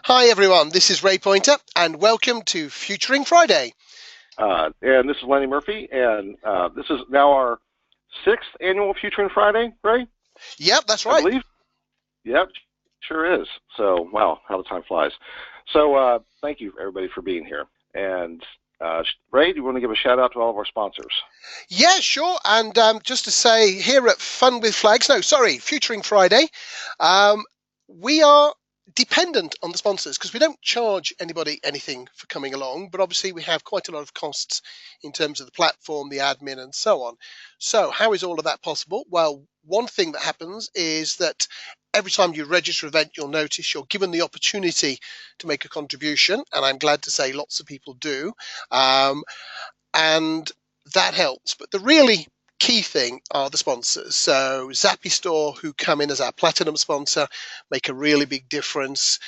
Hi everyone, this is Ray Poynter and welcome to Futuring Friday. And this is Lenny Murphy, and this is now our 6th annual Futuring Friday, Ray? Yep, that's I right. believe. Yep, sure is. So, wow, how the time flies. So, thank you everybody for being here. And Ray, do you want to give a shout out to all of our sponsors? Yeah, sure. And just to say, here at Futuring Friday, we are dependent on the sponsors because we don't charge anybody anything for coming along, but obviously we have quite a lot of costs in terms of the platform, the admin, and so on. So how is all of that possible? Well, one thing that happens is that every time you register an event, you'll notice you're given the opportunity to make a contribution, and I'm glad to say lots of people do. And that helps. But the really key thing are the sponsors. So Zappy Store, who come in as our platinum sponsor, make a really big difference,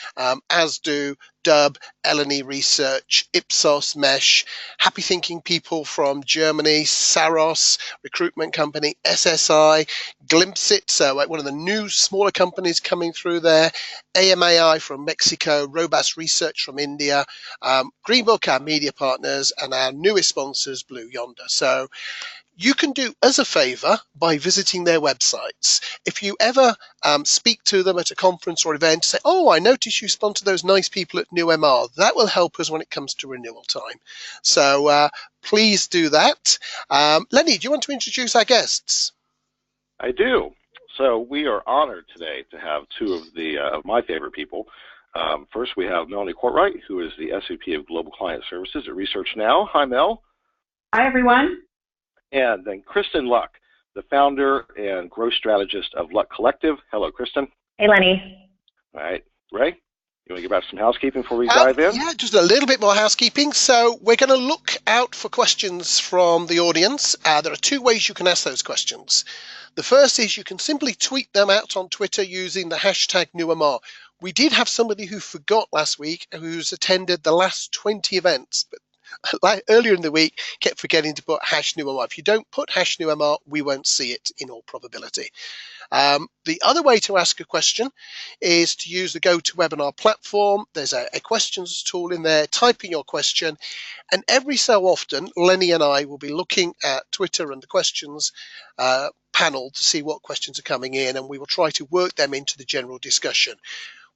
as do Dub, Melanie Research, Ipsos, Mesh, Happy Thinking People from Germany, Saros, recruitment company, SSI, Glimpsit, so one of the new smaller companies coming through there, AMAI from Mexico, Robust Research from India, Greenbook, our media partners, and our newest sponsors, Blue Yonder. So you can do us a favor by visiting their websites. If you ever speak to them at a conference or event, say, oh, I noticed you sponsor those nice people at NewMR. That will help us when it comes to renewal time. So please do that. Lenny, do you want to introduce our guests? I do. So we are honored today to have two of my favorite people. First, we have Melanie Courtright, who is the SVP of Global Client Services at Research Now. Hi, Mel. Hi, everyone. And then Kristin Luck, the founder and growth strategist of Luck Collective. Hello, Kristin. Hey, Lenny. All right. Ray, you want to give out some housekeeping before we dive in? Yeah, just a little bit more housekeeping. So we're going to look out for questions from the audience. There are two ways you can ask those questions. The first is you can simply tweet them out on Twitter using the hashtag NewMR. We did have somebody who forgot last week who's attended the last 20 events, but like earlier in the week, kept forgetting to put #NewMR. If you don't put #NewMR, we won't see it in all probability. The other way to ask a question is to use the GoToWebinar platform. There's a questions tool in there. Type in your question, and every so often, Lenny and I will be looking at Twitter and the questions panel to see what questions are coming in, and we will try to work them into the general discussion.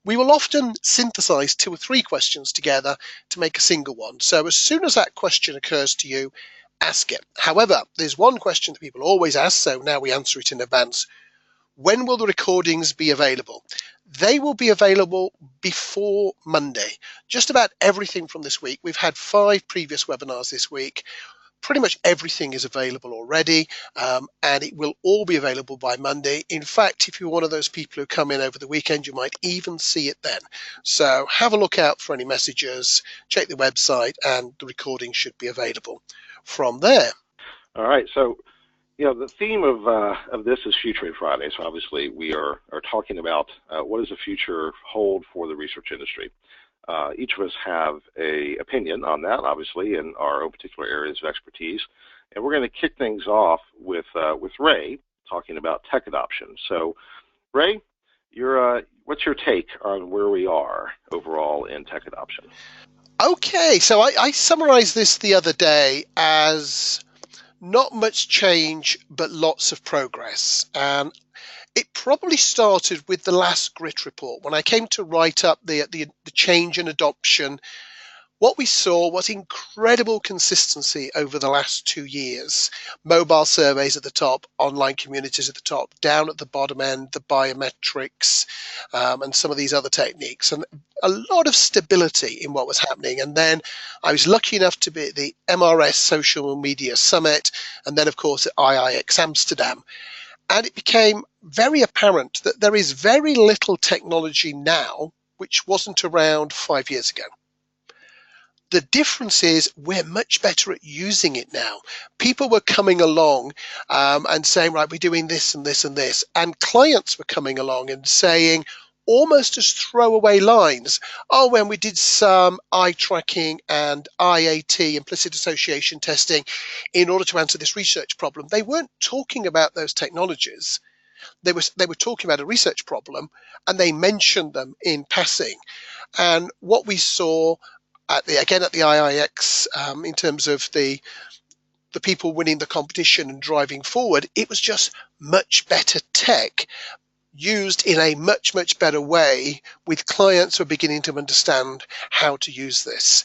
We will often synthesize 2 or 3 questions together to make a single one. So as soon as that question occurs to you, ask it. However, there's one question that people always ask, so now we answer it in advance. When will the recordings be available? They will be available before Monday. Just about everything from this week. We've had 5 previous webinars this week. Pretty much everything is available already, and it will all be available by Monday. In fact, if you're one of those people who come in over the weekend, you might even see it then. So have a look out for any messages, check the website, and the recording should be available from there. All right. So, the theme of this is Futuring Friday. So obviously we are talking about what does the future hold for the research industry. Each of us have an opinion on that, obviously, in our own particular areas of expertise. And we're going to kick things off with Ray talking about tech adoption. So, Ray, what's your take on where we are overall in tech adoption? Okay, so I summarized this the other day as not much change, but lots of progress. And it probably started with the last Grit report. When I came to write up the change and adoption, what we saw was incredible consistency over the last 2 years. Mobile surveys at the top, online communities at the top, down at the bottom end, the biometrics, and some of these other techniques, and a lot of stability in what was happening. And then I was lucky enough to be at the MRS Social Media Summit, and then, of course, at IIX Amsterdam. And it became very apparent that there is very little technology now which wasn't around 5 years ago. The difference is we're much better at using it now. People were coming along and saying, right, we're doing this and this and this. And clients were coming along and saying, almost as throwaway lines, oh, when we did some eye tracking and IAT, implicit association testing, in order to answer this research problem. They weren't talking about those technologies. They were talking about a research problem, and they mentioned them in passing. And what we saw again at the IIX in terms of the people winning the competition and driving forward, it was just much better tech used in a much, much better way with clients who are beginning to understand how to use this.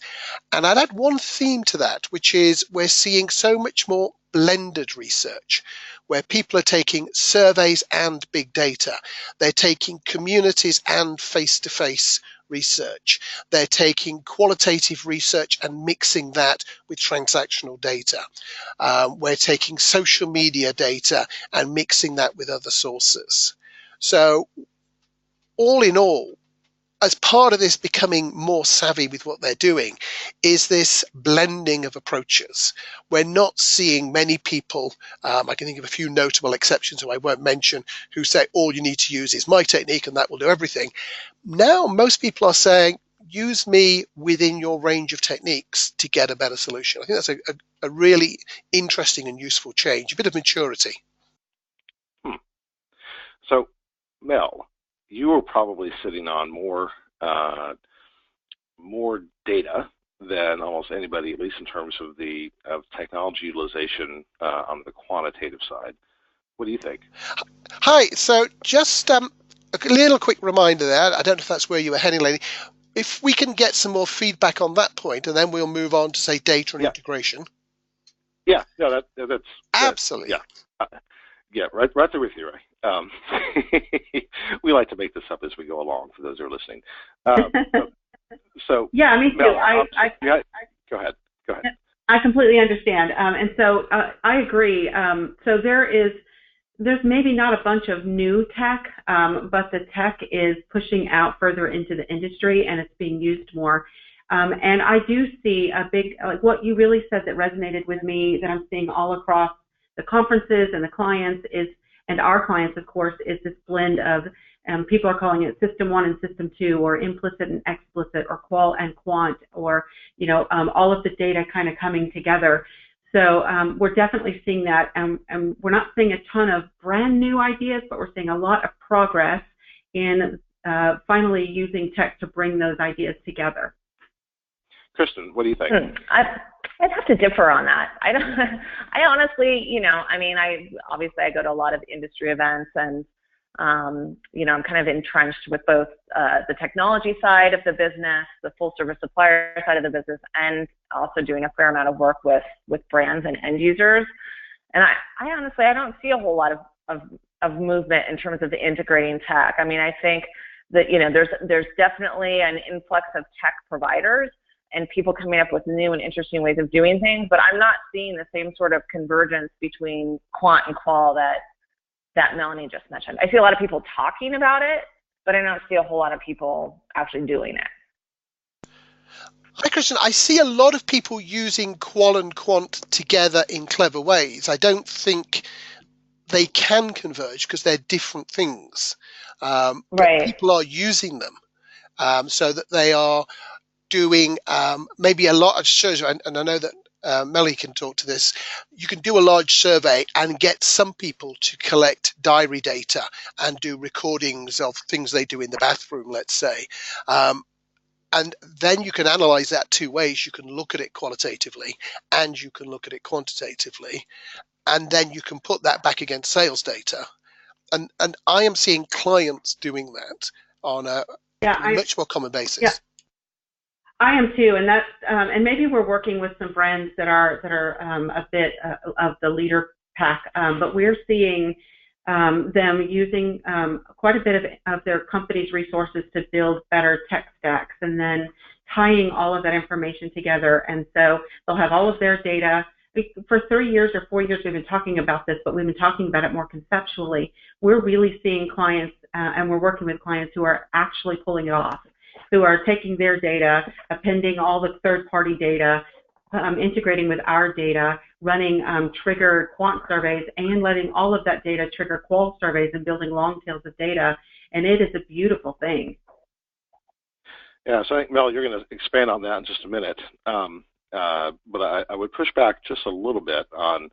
And I'd add one theme to that, which is we're seeing so much more blended research where people are taking surveys and big data. They're taking communities and face-to-face research. They're taking qualitative research and mixing that with transactional data. We're taking social media data and mixing that with other sources. So all in all, as part of this becoming more savvy with what they're doing, is this blending of approaches. We're not seeing many people, I can think of a few notable exceptions who I won't mention, who say all you need to use is my technique and that will do everything. Now, most people are saying, use me within your range of techniques to get a better solution. I think that's a really interesting and useful change, a bit of maturity. So, Mel, you are probably sitting on more data than almost anybody, at least in terms of technology utilization on the quantitative side. What do you think? Hi. So just a little quick reminder there. I don't know if that's where you were heading, Lenny. If we can get some more feedback on that point, and then we'll move on to say data and integration. Yeah. No, that's absolutely. Yeah, right there with you, Ray. We like to make this up as we go along for those who are listening. So yeah, me too. Mel, go ahead. I completely understand, and so I agree. So there's maybe not a bunch of new tech, but the tech is pushing out further into the industry, and it's being used more. And I do see a big, like what you really said that resonated with me, that I'm seeing all across the conferences and the clients and our clients, of course, is this blend of, people are calling it System 1 and System 2, or implicit and explicit, or qual and quant, or, all of the data kind of coming together. So we're definitely seeing that, and we're not seeing a ton of brand new ideas, but we're seeing a lot of progress in finally using tech to bring those ideas together. Kristin, what do you think? I'd have to differ on that. I honestly, I go to a lot of industry events, and, I'm kind of entrenched with both the technology side of the business, the full service supplier side of the business, and also doing a fair amount of work with brands and end users. And I honestly, I don't see a whole lot of movement in terms of the integrating tech. I mean, I think that, there's definitely an influx of tech providers and people coming up with new and interesting ways of doing things, but I'm not seeing the same sort of convergence between quant and qual that Melanie just mentioned. I see a lot of people talking about it, but I don't see a whole lot of people actually doing it. Hi, Kristin. I see a lot of people using qual and quant together in clever ways. I don't think they can converge because they're different things. Right. But people are using them so that they are doing maybe a lot of surveys, and I know that Melanie can talk to this. You can do a large survey and get some people to collect diary data and do recordings of things they do in the bathroom, let's say. And then you can analyze that two ways. You can look at it qualitatively and you can look at it quantitatively. And then you can put that back against sales data. And I am seeing clients doing that on a much more common basis. Yeah. I am too, and that's and maybe we're working with some brands that are a bit of the leader pack, but we're seeing them using quite a bit of their company's resources to build better tech stacks, and then tying all of that information together. And so they'll have all of their data. For 3 years or 4 years, we've been talking about this, but we've been talking about it more conceptually. We're really seeing clients, and we're working with clients who are actually pulling it off, who are taking their data, appending all the third-party data, integrating with our data, running triggered quant surveys, and letting all of that data trigger qual surveys and building long tails of data. And it is a beautiful thing. Yeah, so I think, Mel, you're going to expand on that in just a minute. But I would push back just a little bit on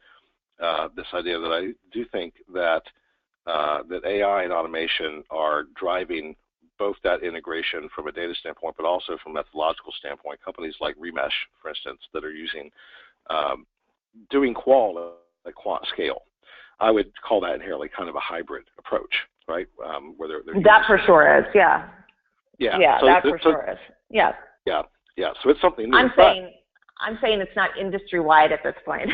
this idea that I do think that that AI and automation are driving both that integration from a data standpoint, but also from a methodological standpoint. Companies like Remesh, for instance, that are using doing qual at quant scale. I would call that inherently kind of a hybrid approach, right? Where they're that for sure is, yeah. Yeah, yeah, so, that for sure is, yeah. Yeah. So it's something new. I'm saying it's not industry-wide at this point.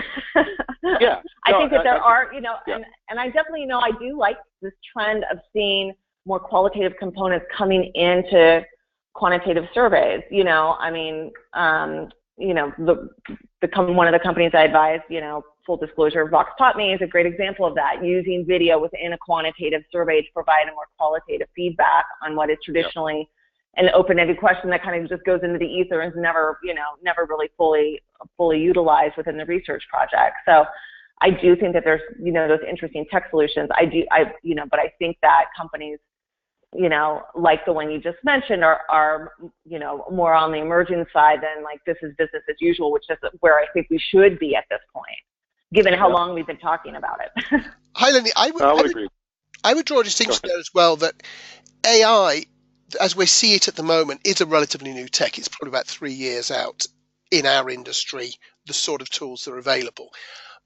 Yeah. I think that there are, yeah. and I definitely, I do like this trend of seeing more qualitative components coming into quantitative surveys. One of the companies I advise, full disclosure, Vox Taught Me is a great example of that, using video within a quantitative survey to provide a more qualitative feedback on what is traditionally an open-ended question that kind of just goes into the ether and is never really fully utilized within the research project. So I do think that there's, those interesting tech solutions. But I think that companies, like the one you just mentioned are more on the emerging side than like this is business as usual, which is where I think we should be at this point, given how long we've been talking about it. Hi, Lenny. I would agree. I would draw a distinction there as well that AI, as we see it at the moment, is a relatively new tech. It's probably about 3 years out in our industry, the sort of tools that are available.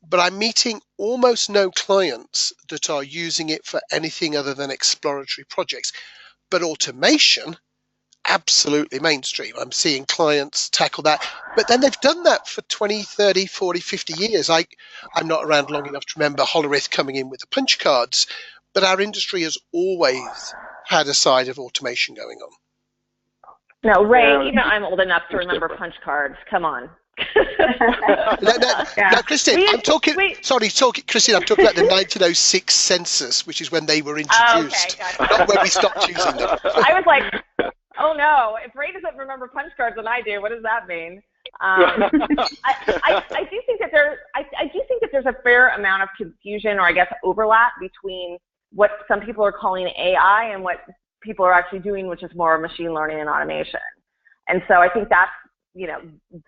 But I'm meeting almost no clients that are using it for anything other than exploratory projects. But automation, absolutely mainstream. I'm seeing clients tackle that. But then they've done that for 20, 30, 40, 50 years. I'm not around long enough to remember Hollerith coming in with the punch cards. But our industry has always had a side of automation going on. No, Ray, even I'm old enough to remember punch cards. Come on. Now, Kristin, Kristin, I'm talking about the 1906 census, which is when they were introduced, not when we stopped using them. I was like, oh no, if Ray doesn't remember punch cards than I do, what does that mean? I do think that there's a fair amount of confusion, or I guess overlap, between what some people are calling AI and what people are actually doing, which is more machine learning and automation. And so I think that's,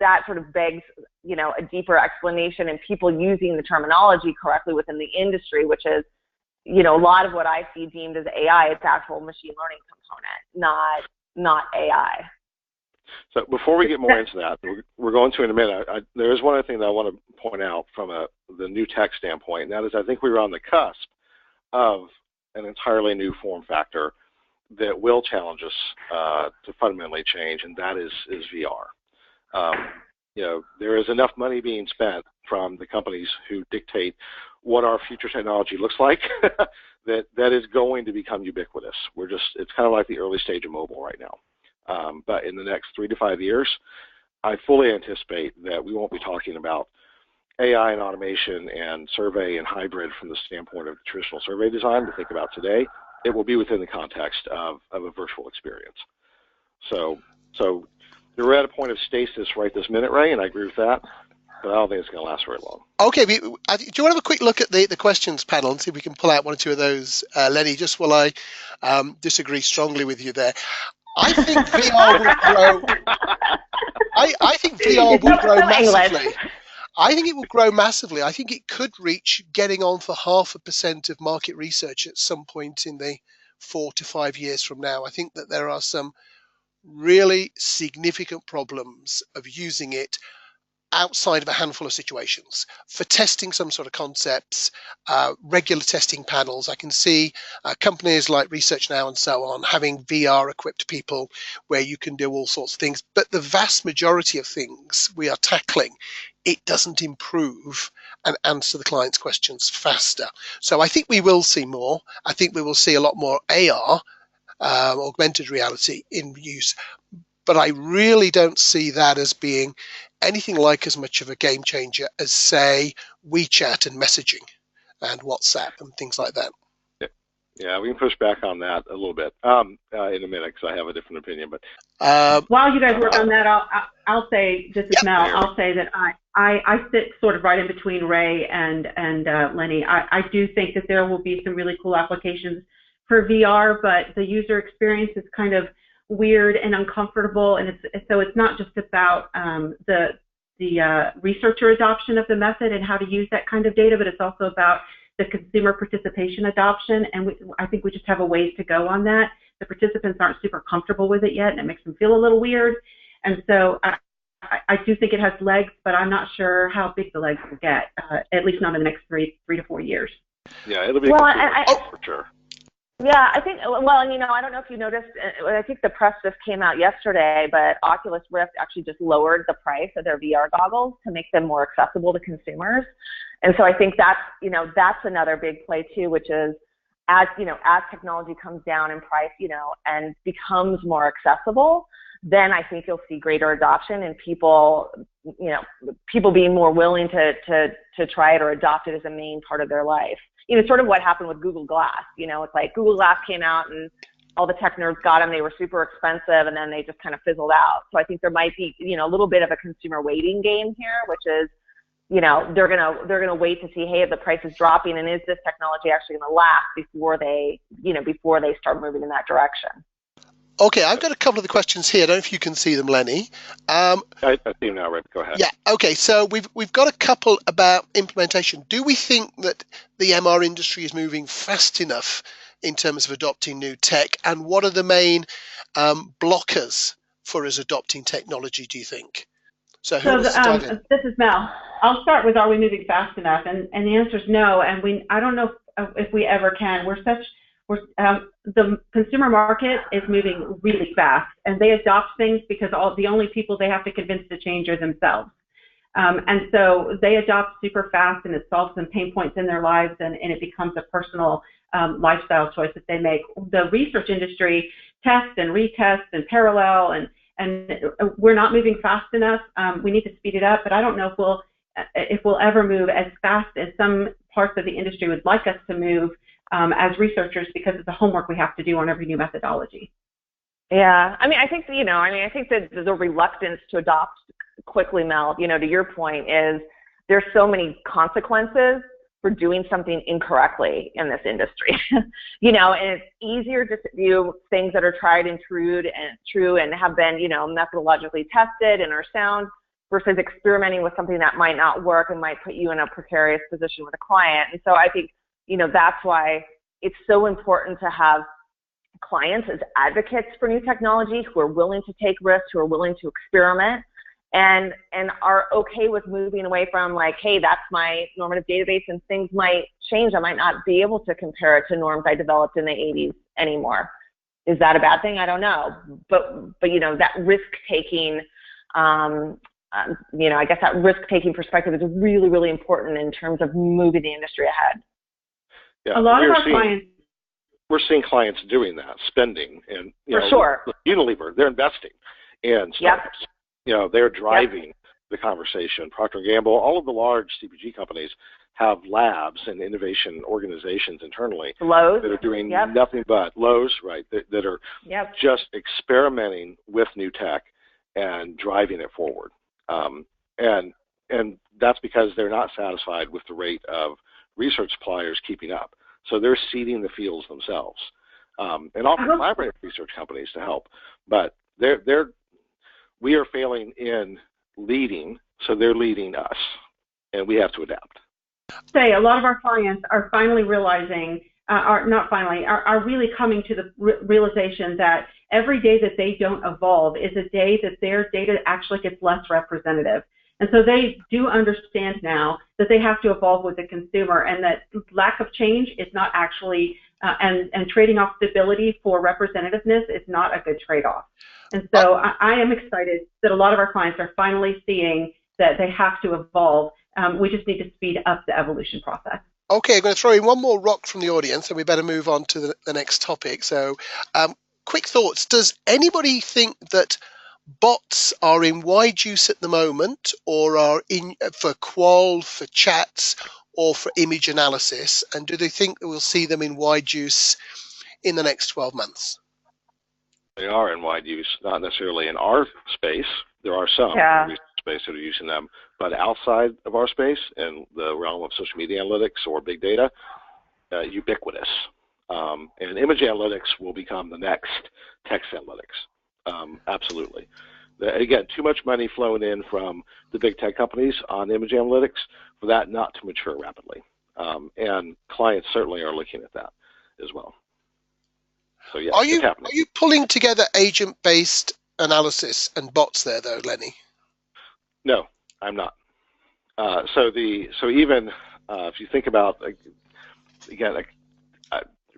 that sort of begs, a deeper explanation and people using the terminology correctly within the industry, which is, a lot of what I see deemed as AI is actual machine learning component, not AI. So before we get more into that, we're going to in a minute. There is one other thing that I want to point out from the new tech standpoint, and that is I think we were on the cusp of an entirely new form factor that will challenge us to fundamentally change, and that is VR. There is enough money being spent from the companies who dictate what our future technology looks like that is going to become ubiquitous. It's kind of like the early stage of mobile right now. But in the next 3 to 5 years, I fully anticipate that we won't be talking about AI and automation and survey and hybrid from the standpoint of traditional survey design to think about today. It will be within the context of a virtual experience. So we're at a point of stasis right this minute, Ray, and I agree with that, but I don't think it's going to last very long. Okay, do you want to have a quick look at the questions panel and see if we can pull out one or two of those, Lenny, just while I disagree strongly with you there. I think VR will grow. I think VR will grow massively. I think it will grow massively. I think it could reach getting on for 0.5% of market research at some point in the 4 to 5 years from now. I think that there are some really significant problems of using it outside of a handful of situations for testing some sort of concepts, regular testing panels. I can see companies like Research Now and so on having VR equipped people where you can do all sorts of things. But the vast majority of things we are tackling, it doesn't improve and answer the client's questions faster. So I think we will see more. I think we will see a lot more AR, augmented reality, in use. But I really don't see that as being anything like as much of a game changer as, say, WeChat and messaging and WhatsApp and things like that. Yeah, we can push back on that a little bit in a minute because I have a different opinion. But while you guys work on that, I'll say, this is Mel, I'll say that I sit sort of right in between Ray and Lenny. I do think that there will be some really cool applications for VR, but the user experience is kind of weird and uncomfortable, and so it's not just about the researcher adoption of the method and how to use that kind of data, but it's also about the consumer participation adoption, and I think we just have a ways to go on that. the participants aren't super comfortable with it yet, and it makes them feel a little weird. And so I do think it has legs, but I'm not sure how big the legs will get, at least not in the next three to 4 years. Yeah, it'll be well, for sure. Yeah, I think, well, and I don't know if you noticed, I think the press just came out yesterday, but Oculus Rift actually just lowered the price of their VR goggles to make them more accessible to consumers. And so I think that's, that's another big play too, which is as technology comes down in price, and becomes more accessible, then I think you'll see greater adoption and people being more willing to try it or adopt it as a main part of their life. Sort of what happened with Google Glass. It's like Google Glass came out and all the tech nerds got them. They were super expensive, and then they just kind of fizzled out. So I think there might be, a little bit of a consumer waiting game here, which is, they're gonna wait to see, hey, if the price is dropping, and is this technology actually going to last before they start moving in that direction. Okay, I've got a couple of the questions here. I don't know if you can see them, Lenny. I see them now, Rick. Go ahead. Yeah, okay, so we've got a couple about implementation. Do we think that the MR industry is moving fast enough in terms of adopting new tech? And what are the main blockers for us adopting technology, do you think? So this is Mel. I'll start with, are we moving fast enough? And the answer is no, and I don't know if we ever can. The consumer market is moving really fast, and they adopt things because the only people they have to convince to change are themselves. And so they adopt super fast, and it solves some pain points in their lives, and it becomes a personal lifestyle choice that they make. The research industry tests and retests and parallel, and we're not moving fast enough. We need to speed it up, but I don't know if we'll ever move as fast as some parts of the industry would like us to move as researchers, because of the homework we have to do on every new methodology. Yeah, I think that the reluctance to adopt quickly, Mel, to your point, is there's so many consequences for doing something incorrectly in this industry. And it's easier to do things that are tried and true and have been, methodologically tested and are sound, versus experimenting with something that might not work and might put you in a precarious position with a client. And so I think, that's why it's so important to have clients as advocates for new technology who are willing to take risks, who are willing to experiment, and are okay with moving away from like, hey, that's my normative database and things might change. I might not be able to compare it to norms I developed in the 80s anymore. Is that a bad thing? I don't know. But that risk-taking, I guess that risk-taking perspective is really, really important in terms of moving the industry ahead. Yeah, a lot of our clients. We're seeing clients doing that, spending, and for sure. Unilever, they're investing in startups. Yep. They're driving the conversation. Procter & Gamble, all of the large CPG companies have labs and innovation organizations internally Lowe's, that are doing nothing but Lowe's, right? That are just experimenting with new tech and driving it forward. And that's because they're not satisfied with the rate of research suppliers keeping up. So they're seeding the fields themselves, and often collaborate with research companies to help. But we are failing in leading, so they're leading us, and we have to adapt. A lot of our clients are finally realizing, are really coming to the realization that every day that they don't evolve is a day that their data actually gets less representative. And so they do understand now that they have to evolve with the consumer, and that lack of change is not actually, and trading off stability for representativeness is not a good trade-off. And so I am excited that a lot of our clients are finally seeing that they have to evolve. We just need to speed up the evolution process. Okay, I'm going to throw in one more rock from the audience, and we better move on to the next topic. So, quick thoughts. Does anybody think that bots are in wide use at the moment, or are in for qual, for chats, or for image analysis? And do they think that we'll see them in wide use in the next 12 months? They are in wide use, not necessarily in our space. There are some in the research space that are using them, but outside of our space, in the realm of social media analytics or big data, ubiquitous. And image analytics will become the next text analytics. Absolutely. Again, too much money flowing in from the big tech companies on image analytics for that not to mature rapidly. And clients certainly are looking at that as well. So yeah, Are it's happening. you pulling together agent-based analysis and bots there though, Lenny? No, I'm not. So even if you think about, again,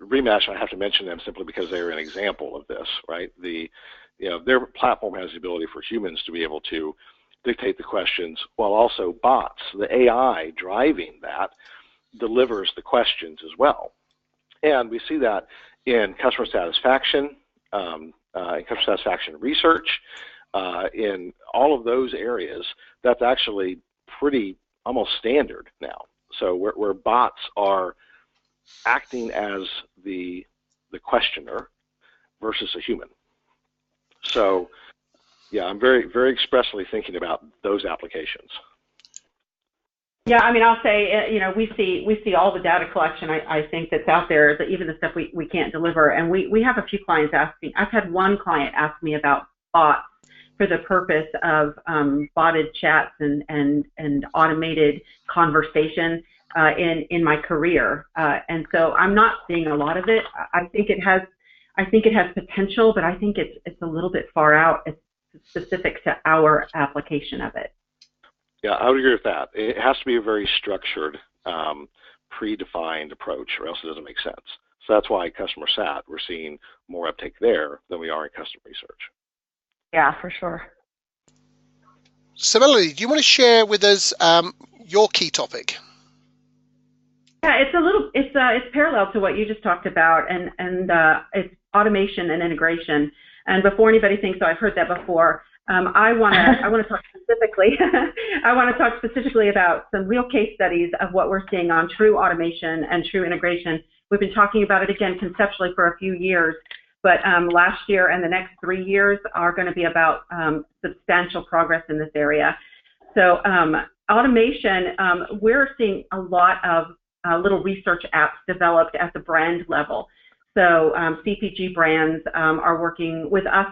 Rematch, I have to mention them simply because they're an example of this, right? Their platform has the ability for humans to be able to dictate the questions, while also bots, the AI driving that, delivers the questions as well. And we see that in customer satisfaction, in customer satisfaction research, in all of those areas. That's actually pretty almost standard now. So where bots are acting as the questioner versus a human. So yeah, I'm very, very expressly thinking about those applications. Yeah, I mean, I'll say, we see all the data collection, I think, that's out there, even the stuff we can't deliver. And we have a few clients asking. I've had one client ask me about bots for the purpose of botted chats and automated conversation in my career. And so I'm not seeing a lot of it. I think it has potential, but I think it's a little bit far out. It's specific to our application of it. Yeah, I would agree with that. It has to be a very structured, predefined approach, or else it doesn't make sense. So that's why customer sat, we're seeing more uptake there than we are in custom research. Yeah, for sure. So Melanie, do you want to share with us your key topic? Yeah, it's parallel to what you just talked about, and it's automation and integration. And before anybody thinks, oh, I've heard that before, I want to talk specifically. I want to talk specifically about some real case studies of what we're seeing on true automation and true integration. We've been talking about it again conceptually for a few years, but last year and the next 3 years are going to be about substantial progress in this area. So automation, we're seeing a lot of little research apps developed at the brand level. So CPG brands are working with us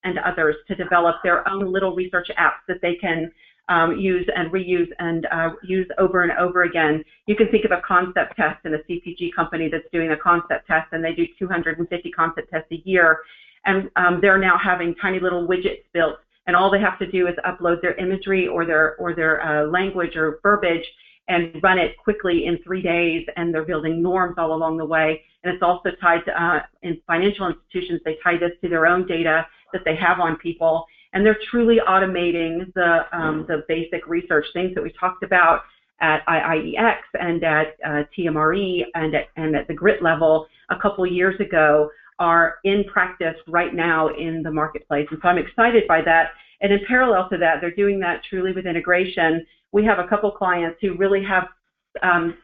and others to develop their own little research apps that they can use and reuse and use over and over again. You can think of a concept test in a CPG company that's doing a concept test, and they do 250 concept tests a year, and they're now having tiny little widgets built, and all they have to do is upload their imagery or their language or verbiage and run it quickly in 3 days, and they're building norms all along the way. And it's also tied to, in financial institutions, they tie this to their own data that they have on people, and they're truly automating the basic research things that we talked about at IIEX and at TMRE and at the GRIT level a couple years ago are in practice right now in the marketplace. And so I'm excited by that. And in parallel to that, they're doing that truly with integration. We have a couple clients who really have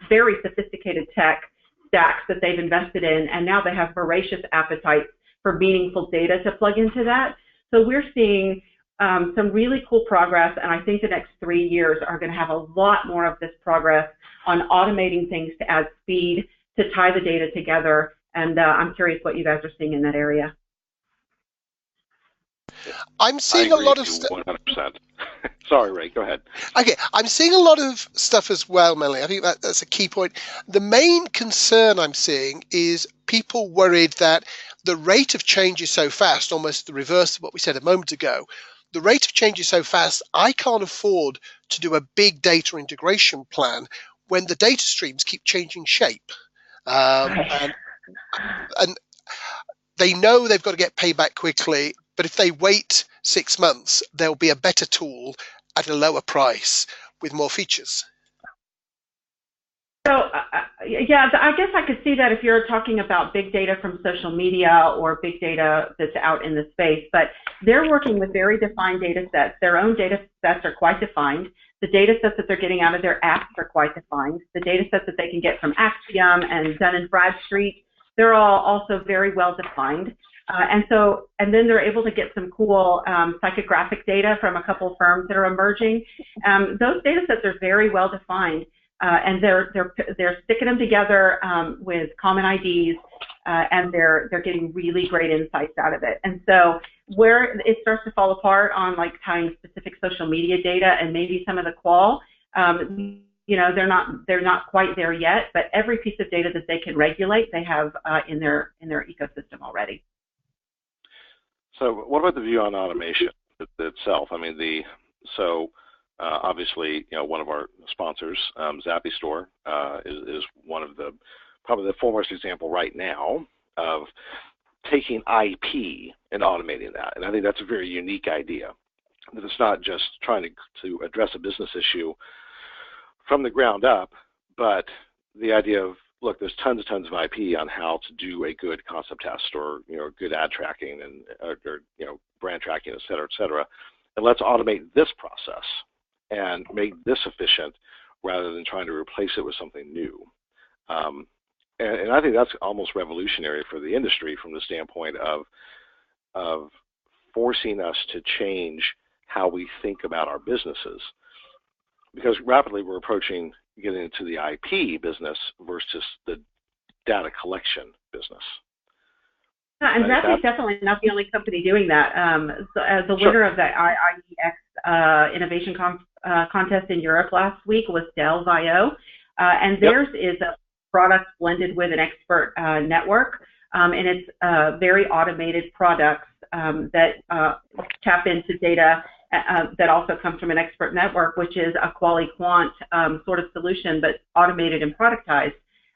very sophisticated tech stacks that they've invested in, and now they have voracious appetites for meaningful data to plug into that. So we're seeing some really cool progress, and I think the next 3 years are going to have a lot more of this progress on automating things to add speed, to tie the data together, and I'm curious what you guys are seeing in that area. I'm seeing a lot of stuff. 100%. Sorry, Ray, go ahead. Okay, I'm seeing a lot of stuff as well, Melanie. I think that's a key point. The main concern I'm seeing is people worried that the rate of change is so fast, almost the reverse of what we said a moment ago. The rate of change is so fast, I can't afford to do a big data integration plan when the data streams keep changing shape. And they know they've got to get payback quickly, but if they wait 6 months, there'll be a better tool at a lower price with more features. So, yeah, I guess I could see that if you're talking about big data from social media or big data that's out in the space, but they're working with very defined data sets. Their own data sets are quite defined. The data sets that they're getting out of their apps are quite defined. The data sets that they can get from Acxiom and Dun & Bradstreet, they're all also very well defined. And then they're able to get some cool psychographic data from a couple of firms that are emerging. Those data sets are very well defined, and they're sticking them together with common IDs, and they're getting really great insights out of it. And so where it starts to fall apart on like tying specific social media data and maybe some of the qual, they're not quite there yet, but every piece of data that they can regulate, they have in their ecosystem already. So what about the view on automation itself? I mean, obviously, one of our sponsors, Zappy Store, is one of probably the foremost example right now of taking IP and automating that. And I think that's a very unique idea, that it's not just trying to address a business issue from the ground up, but the idea of, look, there's tons of IP on how to do a good concept test or good ad tracking and or brand tracking, et cetera, and let's automate this process and make this efficient rather than trying to replace it with something new. And I think that's almost revolutionary for the industry from the standpoint of forcing us to change how we think about our businesses, because rapidly we're approaching getting into the IP business versus the data collection business. Yeah, and Zappy's definitely not the only company doing that. So as the winner of the IEX Innovation Contest in Europe last week was Dell.io, and theirs is a product blended with an expert network, and it's very automated products that tap into data that also comes from an expert network, which is a quali-quant sort of solution, but automated and productized.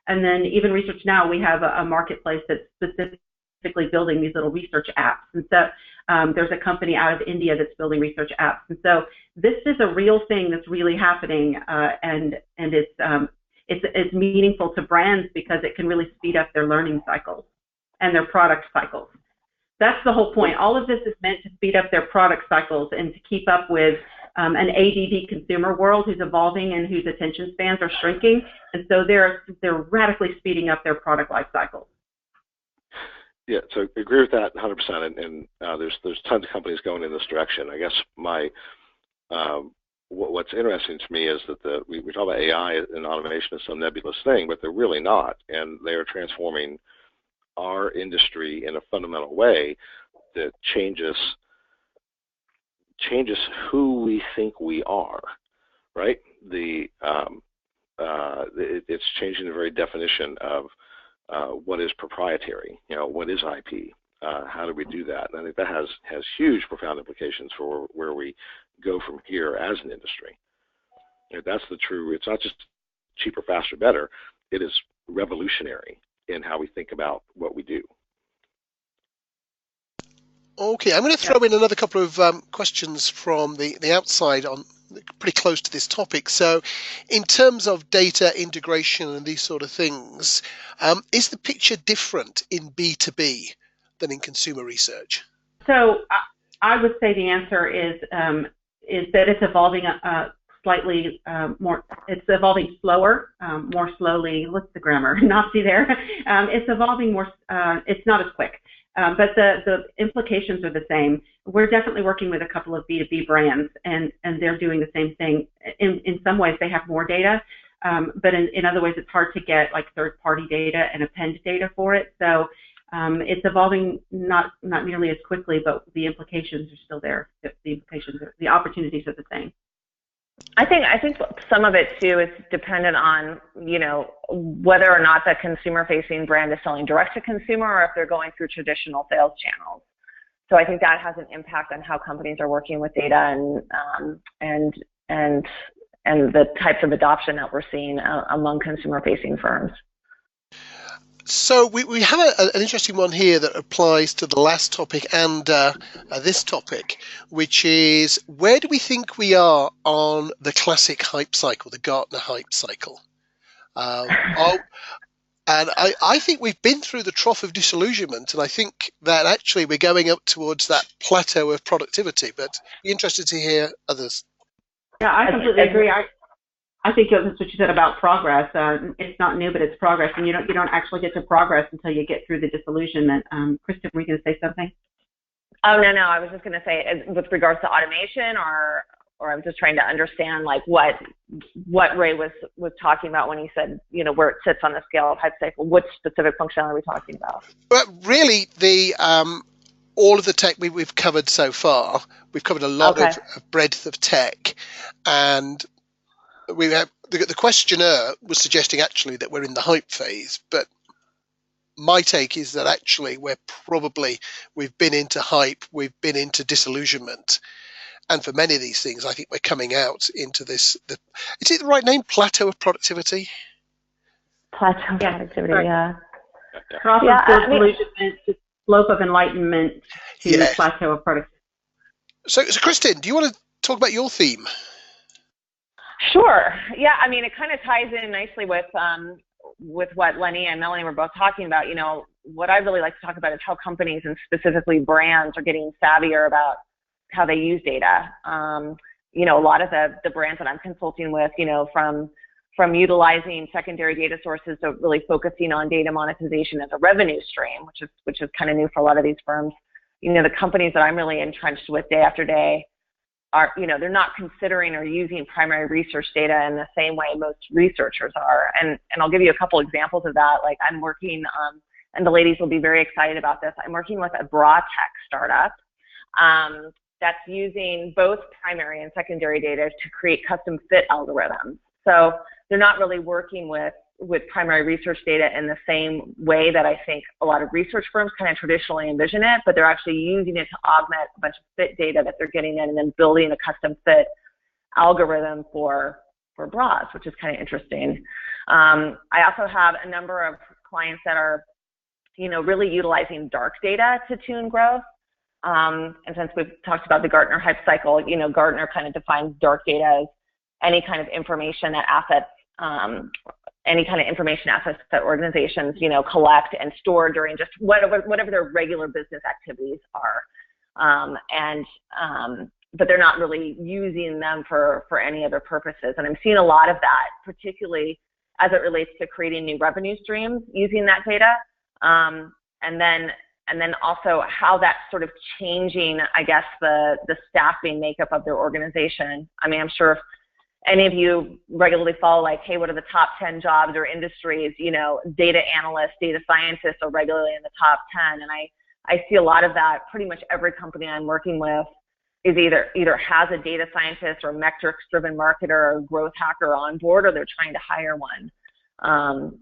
And then even Research Now, we have a marketplace that's specifically building these little research apps. And so there's a company out of India that's building research apps. And so this is a real thing that's really happening, and it's meaningful to brands because it can really speed up their learning cycles and their product cycles. That's the whole point. All of this is meant to speed up their product cycles and to keep up with an ADD consumer world who's evolving and whose attention spans are shrinking. And so they're radically speeding up their product life cycles. Yeah, so I agree with that 100%. And there's tons of companies going in this direction. I guess what's interesting to me is that we talk about AI and automation as some nebulous thing, but they're really not. And they are transforming our industry in a fundamental way that changes who we think we are, right? It's changing the very definition of what is proprietary, what is IP, how do we do that? And I think that has huge, profound implications for where we go from here as an industry. That's the true, it's not just cheaper, faster, better, it is revolutionary in how we think about what we do. Okay, I'm going to throw in another couple of questions from the outside on pretty close to this topic. So in terms of data integration and these sort of things, is the picture different in B2B than in consumer research? So I would say the answer is that it's evolving slightly more. It's evolving slower, more slowly. What's the grammar? Nazi there. It's evolving more. It's not as quick, but the implications are the same. We're definitely working with a couple of B2B brands, and they're doing the same thing. In some ways, they have more data, but in other ways, it's hard to get like third-party data and append data for it. So it's evolving not nearly as quickly, but the implications are still there. The opportunities are the same. I think some of it too is dependent on whether or not the consumer-facing brand is selling direct to consumer or if they're going through traditional sales channels. So I think that has an impact on how companies are working with data and the types of adoption that we're seeing among consumer-facing firms. So we have an interesting one here that applies to the last topic and this topic, which is, where do we think we are on the classic hype cycle, the Gartner hype cycle? And I think we've been through the trough of disillusionment, and I think that actually we're going up towards that plateau of productivity, but be interested to hear others. Yeah, I completely agree. I think that's what you said about progress. It's not new, but it's progress, and you don't actually get to progress until you get through the disillusionment. Kristin, were you going to say something? Oh, no. I was just going to say, with regards to automation, or I'm just trying to understand like what Ray was talking about when he said, where it sits on the scale of hype cycle. What specific functionality are we talking about? Well, really, all of the tech we've covered so far. We've covered a lot of breadth of tech, and we have the questionnaire was suggesting actually that we're in the hype phase, but my take is that actually we've been into hype, we've been into disillusionment, and for many of these things, I think we're coming out into this. Is it the right name? Plateau of productivity. Plateau of productivity, yeah. Cross of disillusionment to slope of enlightenment to plateau of productivity. So Kristin, do you want to talk about your theme? Sure. Yeah, I mean, it kind of ties in nicely with what Lenny and Melanie were both talking about. You know, what I really like to talk about is how companies and specifically brands are getting savvier about how they use data. You know, a lot of the brands that I'm consulting with, you know, from utilizing secondary data sources to really focusing on data monetization as a revenue stream, which is kind of new for a lot of these firms. You know, the companies that I'm really entrenched with day after day are, you know, they're not considering or using primary research data in the same way most researchers are. And I'll give you a couple examples of that. Like I'm working, and the ladies will be very excited about this. I'm working with a bra tech startup that's using both primary and secondary data to create custom fit algorithms. So they're not really working with primary research data in the same way that I think a lot of research firms kind of traditionally envision it, but they're actually using it to augment a bunch of fit data that they're getting in and then building a custom fit algorithm for bras, which is kind of interesting. I also have a number of clients that are, you know, really utilizing dark data to tune growth. And since we've talked about the Gartner hype cycle, you know, Gartner kind of defines dark data as any kind of information that that organizations, you know, collect and store during just whatever their regular business activities are. But they're not really using them for any other purposes. And I'm seeing a lot of that, particularly as it relates to creating new revenue streams using that data. And then also how that's sort of changing, I guess, the staffing makeup of their organization. I mean, I'm sure if any of you regularly follow, like, hey, what are the top 10 jobs or industries? You know, data analysts, data scientists are regularly in the top 10. And I see a lot of that. Pretty much every company I'm working with is either has a data scientist or metrics-driven marketer or growth hacker on board, or they're trying to hire one.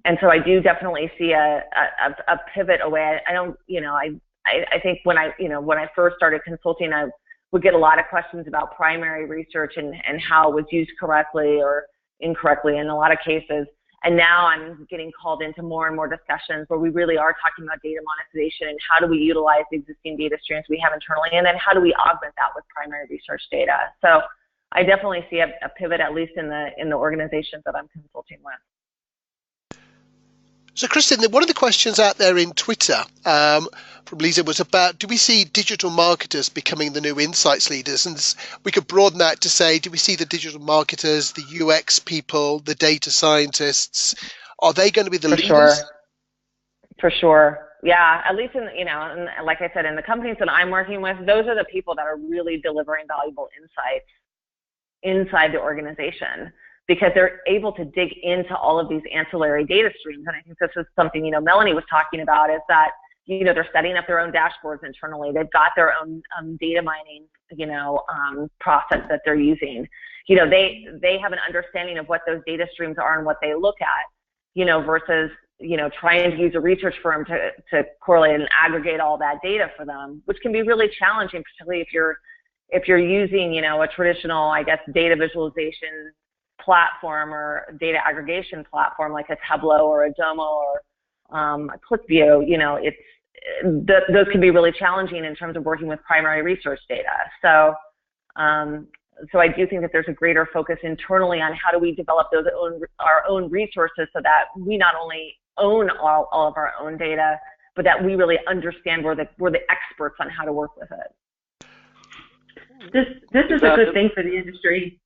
And so I do definitely see a pivot away. I think when I first started consulting, I would get a lot of questions about primary research and how it was used correctly or incorrectly in a lot of cases. And now I'm getting called into more and more discussions where we really are talking about data monetization and how do we utilize the existing data streams we have internally, and then how do we augment that with primary research data. So I definitely see a pivot, at least in the organizations that I'm consulting with. So, Kristin, one of the questions out there in Twitter from Lisa was about, do we see digital marketers becoming the new insights leaders? And we could broaden that to say, do we see the digital marketers, the UX people, the data scientists, are they going to be the leaders? For sure. Yeah, at least and like I said, in the companies that I'm working with, those are the people that are really delivering valuable insights inside the organization, because they're able to dig into all of these ancillary data streams. And I think this is something, Melanie was talking about, is that, they're setting up their own dashboards internally. They've got their own data mining, process that they're using. They have an understanding of what those data streams are and what they look at, versus, trying to use a research firm to correlate and aggregate all that data for them, which can be really challenging, particularly if you're using, a traditional, I guess, data visualization platform or data aggregation platform like a Tableau or a Domo or a ClickView. Those can be really challenging in terms of working with primary research data. So I do think that there's a greater focus internally on how do we develop our own resources so that we not only own all of our own data, but that we really understand we're the experts on how to work with it. This is a good thing for the industry.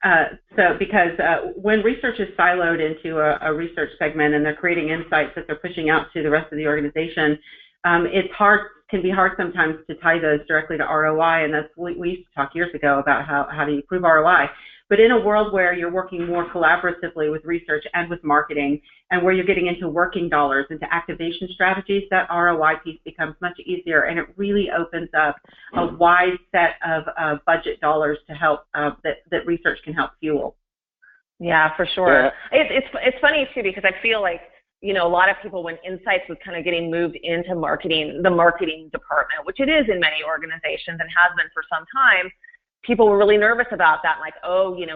Because when research is siloed into a research segment and they're creating insights that they're pushing out to the rest of the organization, can be hard sometimes to tie those directly to ROI. And that's we used to talk years ago about how do you prove ROI. But in a world where you're working more collaboratively with research and with marketing, and where you're getting into working dollars, into activation strategies, that ROI piece becomes much easier, and it really opens up a wide set of budget dollars to help that research can help fuel. Yeah, for sure. Yeah. It's funny too, because I feel like, a lot of people, when insights was kind of getting moved into marketing, the marketing department, which it is in many organizations and has been for some time, people were really nervous about that. Like,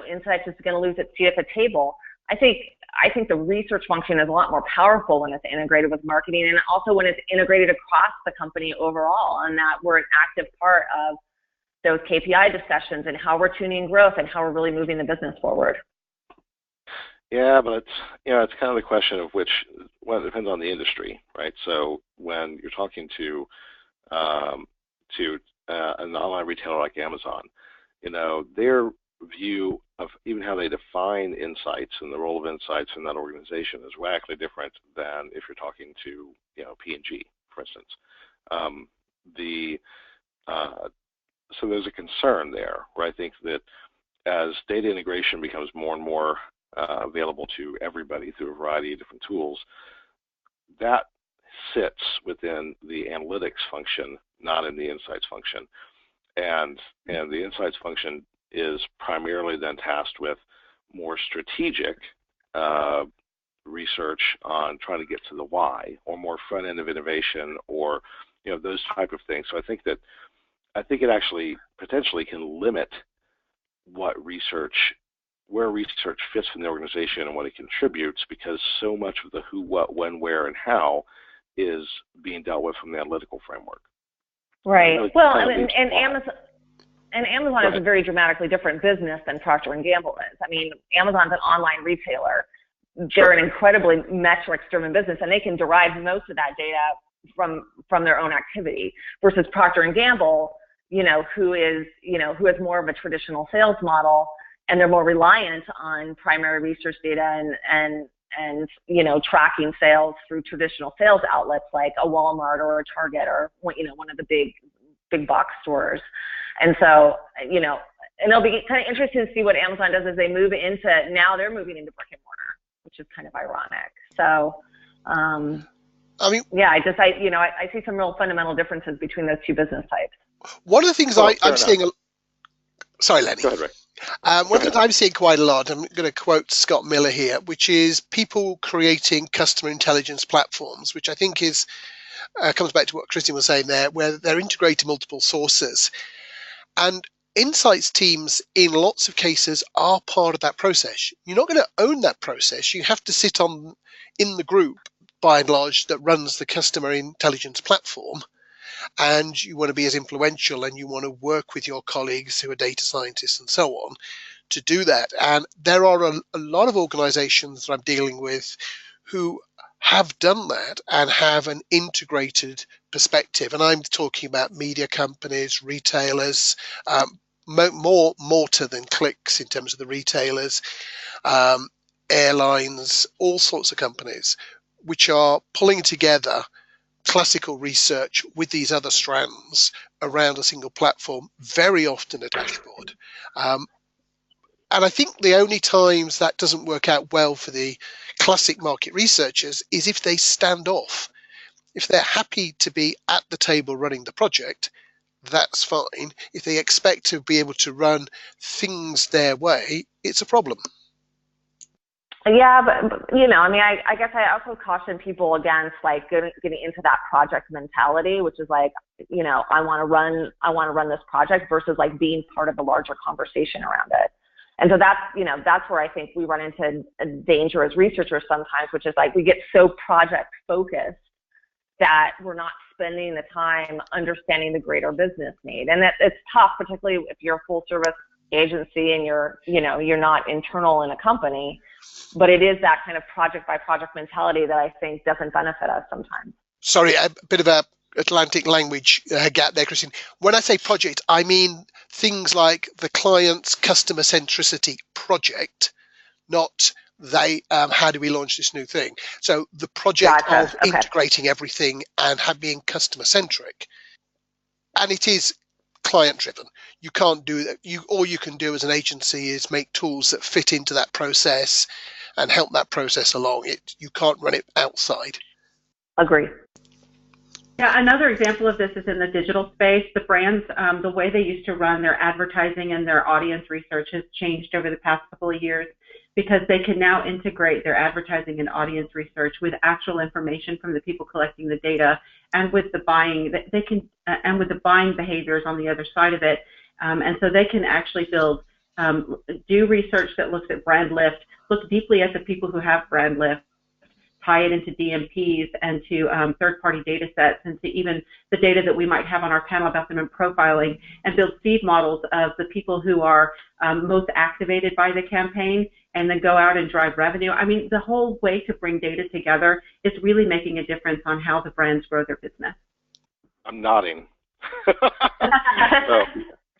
insights is going to lose its seat at the table. I think the research function is a lot more powerful when it's integrated with marketing, and also when it's integrated across the company overall, and that we're an active part of those KPI discussions and how we're tuning growth and how we're really moving the business forward. Yeah, but it's kind of the question of it depends on the industry, right? So when you're talking to an online retailer like Amazon, their view of even how they define insights and the role of insights in that organization is radically different than if you're talking to P&G, for instance. So there's a concern there, where I think that as data integration becomes more and more available to everybody through a variety of different tools, that sits within the analytics function, not in the insights function. And the insights function is primarily then tasked with more strategic research on trying to get to the why, or more front end of innovation, or those type of things. So I think it actually potentially can limit where research fits in the organization and what it contributes, because so much of the who, what, when, where, and how is being dealt with from the analytical framework. Right. Well, and Amazon is a very dramatically different business than Procter & Gamble is. I mean, Amazon's an online retailer. They're an incredibly metrics-driven business, and they can derive most of that data from their own activity, versus Procter & Gamble, who has more of a traditional sales model, and they're more reliant on primary research data and tracking sales through traditional sales outlets like a Walmart or a Target or one of the big box stores. And so and it'll be kind of interesting to see what Amazon does as they move into, now they're moving into brick and mortar, which is kind of ironic. So I see some real fundamental differences between those two business types. One of the things I'm seeing. Sorry, Lenny. Go ahead, Ray. One thing I'm seeing quite a lot, I'm going to quote Scott Miller here, which is people creating customer intelligence platforms, which I think comes back to what Kristin was saying there, where they're integrating multiple sources. And insights teams, in lots of cases, are part of that process. You're not going to own that process. You have to sit in the group, by and large, that runs the customer intelligence platform. And you want to be as influential, and you want to work with your colleagues who are data scientists and so on to do that. And there are a lot of organizations that I'm dealing with who have done that and have an integrated perspective. And I'm talking about media companies, retailers, more mortar than clicks in terms of the retailers, airlines, all sorts of companies, which are pulling together classical research with these other strands around a single platform, very often a dashboard. And I think the only times that doesn't work out well for the classic market researchers is if they stand off. If they're happy to be at the table running the project, that's fine. If they expect to be able to run things their way, it's a problem. Yeah, but I guess I also caution people against getting into that project mentality, which is I want to run this project versus being part of the larger conversation around it. And so that's where I think we run into a danger as researchers sometimes, which is we get so project focused that we're not spending the time understanding the greater business need. And it's tough, particularly if you're a full service agency and you're not internal in a company. But it is that kind of project by project mentality that I think doesn't benefit us sometimes. Sorry, a bit of a Atlantic language gap there, Kristin. When I say project, I mean things like the client's customer centricity project, not how do we launch this new thing? So the project of integrating everything and being customer centric. And it is client driven. You can't do that. All you can do as an agency is make tools that fit into that process and help that process along. You can't run it outside. Agree. Yeah, another example of this is in the digital space. The brands, the way they used to run their advertising and their audience research has changed over the past couple of years because they can now integrate their advertising and audience research with actual information from the people collecting the data and with the buying and with the buying behaviors on the other side of it. And so they can actually do research that looks at brand lift, look deeply at the people who have brand lift, tie it into DMPs and to third-party data sets and to even the data that we might have on our panel about them in profiling, and build seed models of the people who are most activated by the campaign and then go out and drive revenue. I mean, the whole way to bring data together is really making a difference on how the brands grow their business. I'm nodding.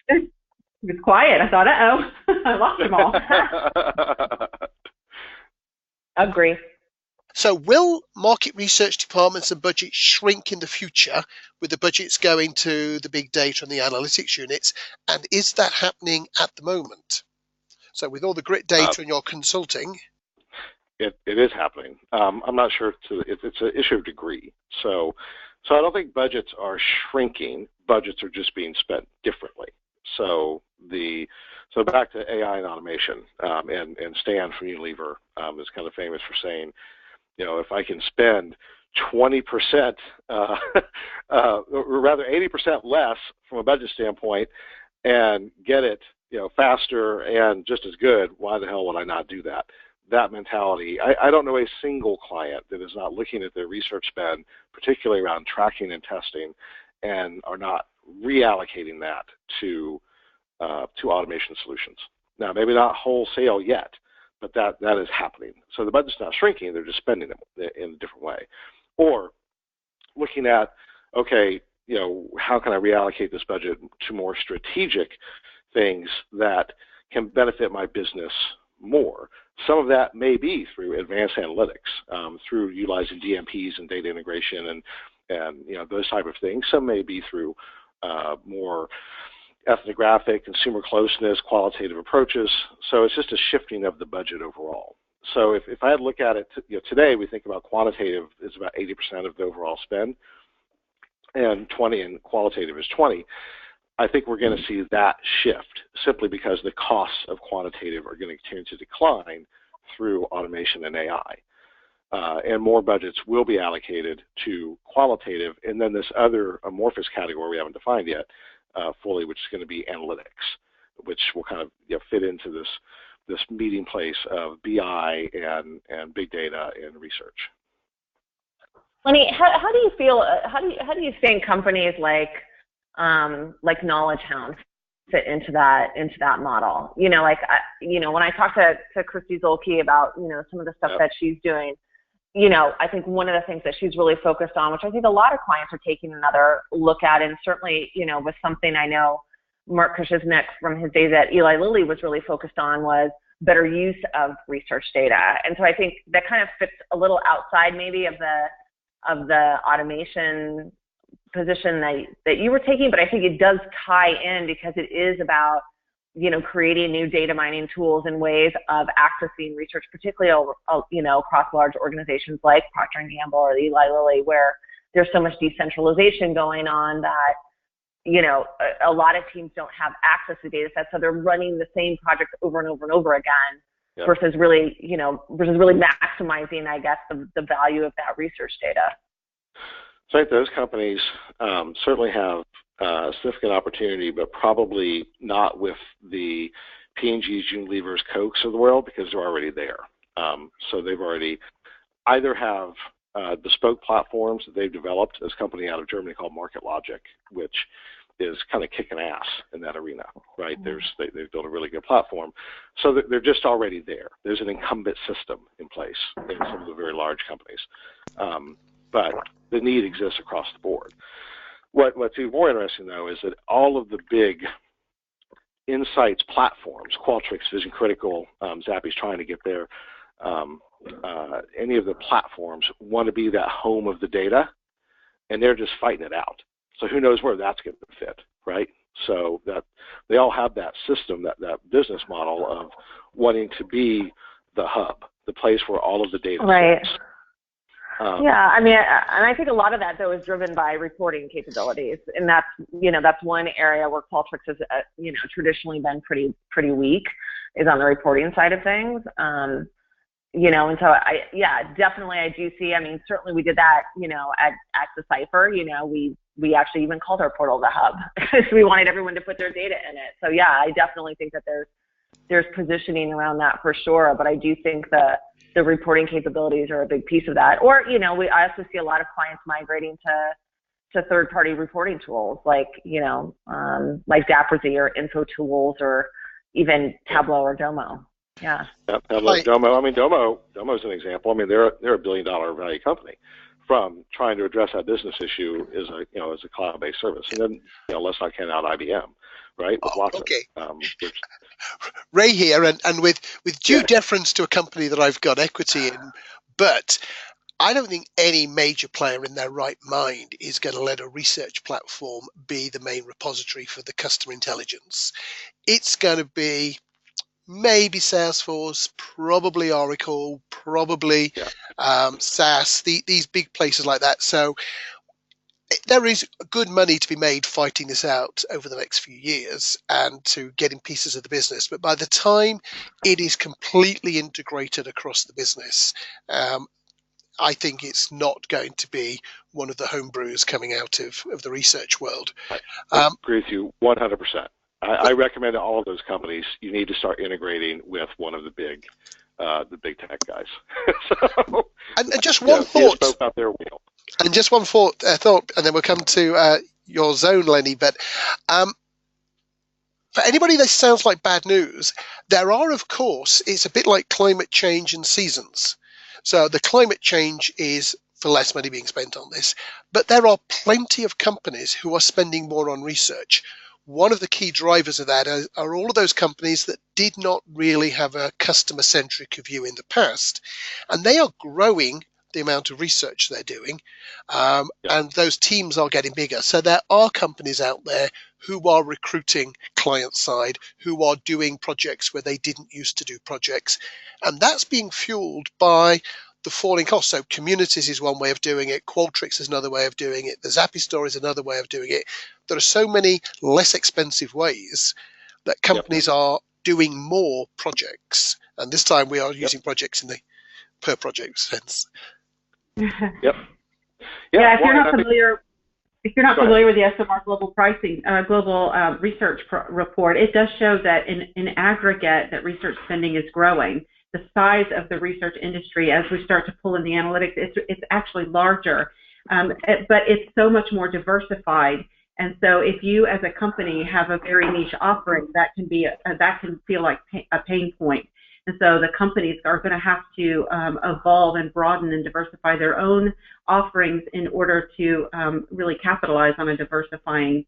It was quiet. I thought, uh-oh, I lost them all. Agree. So will market research departments and budgets shrink in the future with the budgets going to the big data and the analytics units? And is that happening at the moment? So with all the grit data and your consulting? It is happening. I'm not sure it's an issue of degree. So I don't think budgets are shrinking. Budgets are just being spent differently. So back to AI and automation, and Stan from Unilever is kind of famous for saying, if I can spend 20%, or rather 80% less from a budget standpoint and get it, faster and just as good, why the hell would I not do that? That mentality, I don't know a single client that is not looking at their research spend, particularly around tracking and testing, and are not reallocating that to automation solutions. Now, maybe not wholesale yet, but that is happening. So the budget's not shrinking, they're just spending them in a different way. Or looking at, okay, how can I reallocate this budget to more strategic things that can benefit my business more? Some of that may be through advanced analytics, through utilizing DMPs and data integration and those type of things. Some may be through more ethnographic, consumer closeness, qualitative approaches. So it's just a shifting of the budget overall. So if I had to look at it, today we think about quantitative is about 80% of the overall spend, and qualitative is 20%. I think we're going to see that shift simply because the costs of quantitative are going to continue to decline through automation and AI. And more budgets will be allocated to qualitative, and then this other amorphous category we haven't defined yet fully, which is going to be analytics, which will kind of fit into this meeting place of BI and big data and research. Lenny, how do you feel? How do you think companies like Knowledge Hound fit into that model? When I talk to Kristin Zolke about some of the stuff that she's doing, I think one of the things that she's really focused on, which I think a lot of clients are taking another look at, and certainly with something I know Mark Kushiznik from his days at Eli Lilly was really focused on, was better use of research data. And so I think that kind of fits a little outside maybe of the automation position that you were taking, but I think it does tie in because it is about creating new data mining tools and ways of accessing research, particularly across large organizations like Procter & Gamble or Eli Lilly, where there's so much decentralization going on that a lot of teams don't have access to data sets, so they're running the same projects over and over and over again, versus really maximizing, I guess, the value of that research data. So I think those companies certainly have a significant opportunity, but probably not with the P&Gs, Unilevers, Cokes of the world, because they're already there. So they've already either have bespoke platforms that they've developed. There's a company out of Germany called Market Logic, which is kind of kicking ass in that arena, right? They've built a really good platform. So they're just already there. There's an incumbent system in place in some of the very large companies. But the need exists across the board. What's even more interesting, though, is that all of the big insights platforms, Qualtrics, Vision Critical, Zappy's trying to get there, any of the platforms want to be that home of the data, and they're just fighting it out. So who knows where that's going to fit, right? So that they all have that system, that business model of wanting to be the hub, the place where all of the data right. sits. Yeah, I mean, and I think a lot of that, though, is driven by reporting capabilities, and that's one area where Qualtrics has traditionally been pretty weak, is on the reporting side of things. And so definitely I do see. I mean, certainly we did that, at Decipher. We actually even called our portal the hub because we wanted everyone to put their data in it. So yeah, I definitely think that there's positioning around that for sure. But I do think the reporting capabilities are a big piece of that. Or, I also see a lot of clients migrating to third-party reporting tools like Dappersy or Info Tools or even Tableau or Domo. Yeah. Tableau, Domo. I mean, Domo is an example. I mean, they're a $1 billion value company. From trying to address that business issue as a cloud-based service, and then let's not count out IBM, right? With Watson. Okay. Ray here, and with due deference to a company that I've got equity in, but I don't think any major player in their right mind is going to let a research platform be the main repository for the customer intelligence. It's going to be maybe Salesforce, probably Oracle, probably SAS, these big places like that. So there is good money to be made fighting this out over the next few years and to getting pieces of the business. But by the time it is completely integrated across the business, I think it's not going to be one of the homebrews coming out of the research world. I agree with you 100%. I recommend to all of those companies, you need to start integrating with one of the big tech guys. And just one thought. Out their wheel. And just one thought, and then we'll come to your zone, Lenny. But for anybody that sounds like bad news, there are, of course, it's a bit like climate change and seasons. So the climate change is for less money being spent on this, but there are plenty of companies who are spending more on research. One of the key drivers of that are all of those companies that did not really have a customer-centric view in the past, and they are growing the amount of research they're doing, and those teams are getting bigger. So there are companies out there who are recruiting client side, who are doing projects where they didn't used to do projects, and that's being fueled by the falling costs. So Communities is one way of doing it. Qualtrics is another way of doing it. The Zappy Store is another way of doing it. There are so many less expensive ways that companies are doing more projects. And this time we are using projects in the per project sense. Yeah, if you're not familiar with the SMR global pricing, global research report, it does show that in aggregate that research spending is growing. The size of the research industry, as we start to pull in the analytics, it's actually larger, but it's so much more diversified. And so, if you as a company have a very niche offering, that can feel like a pain point. And so, the companies are going to have to evolve and broaden and diversify their own offerings in order to really capitalize on a diversifying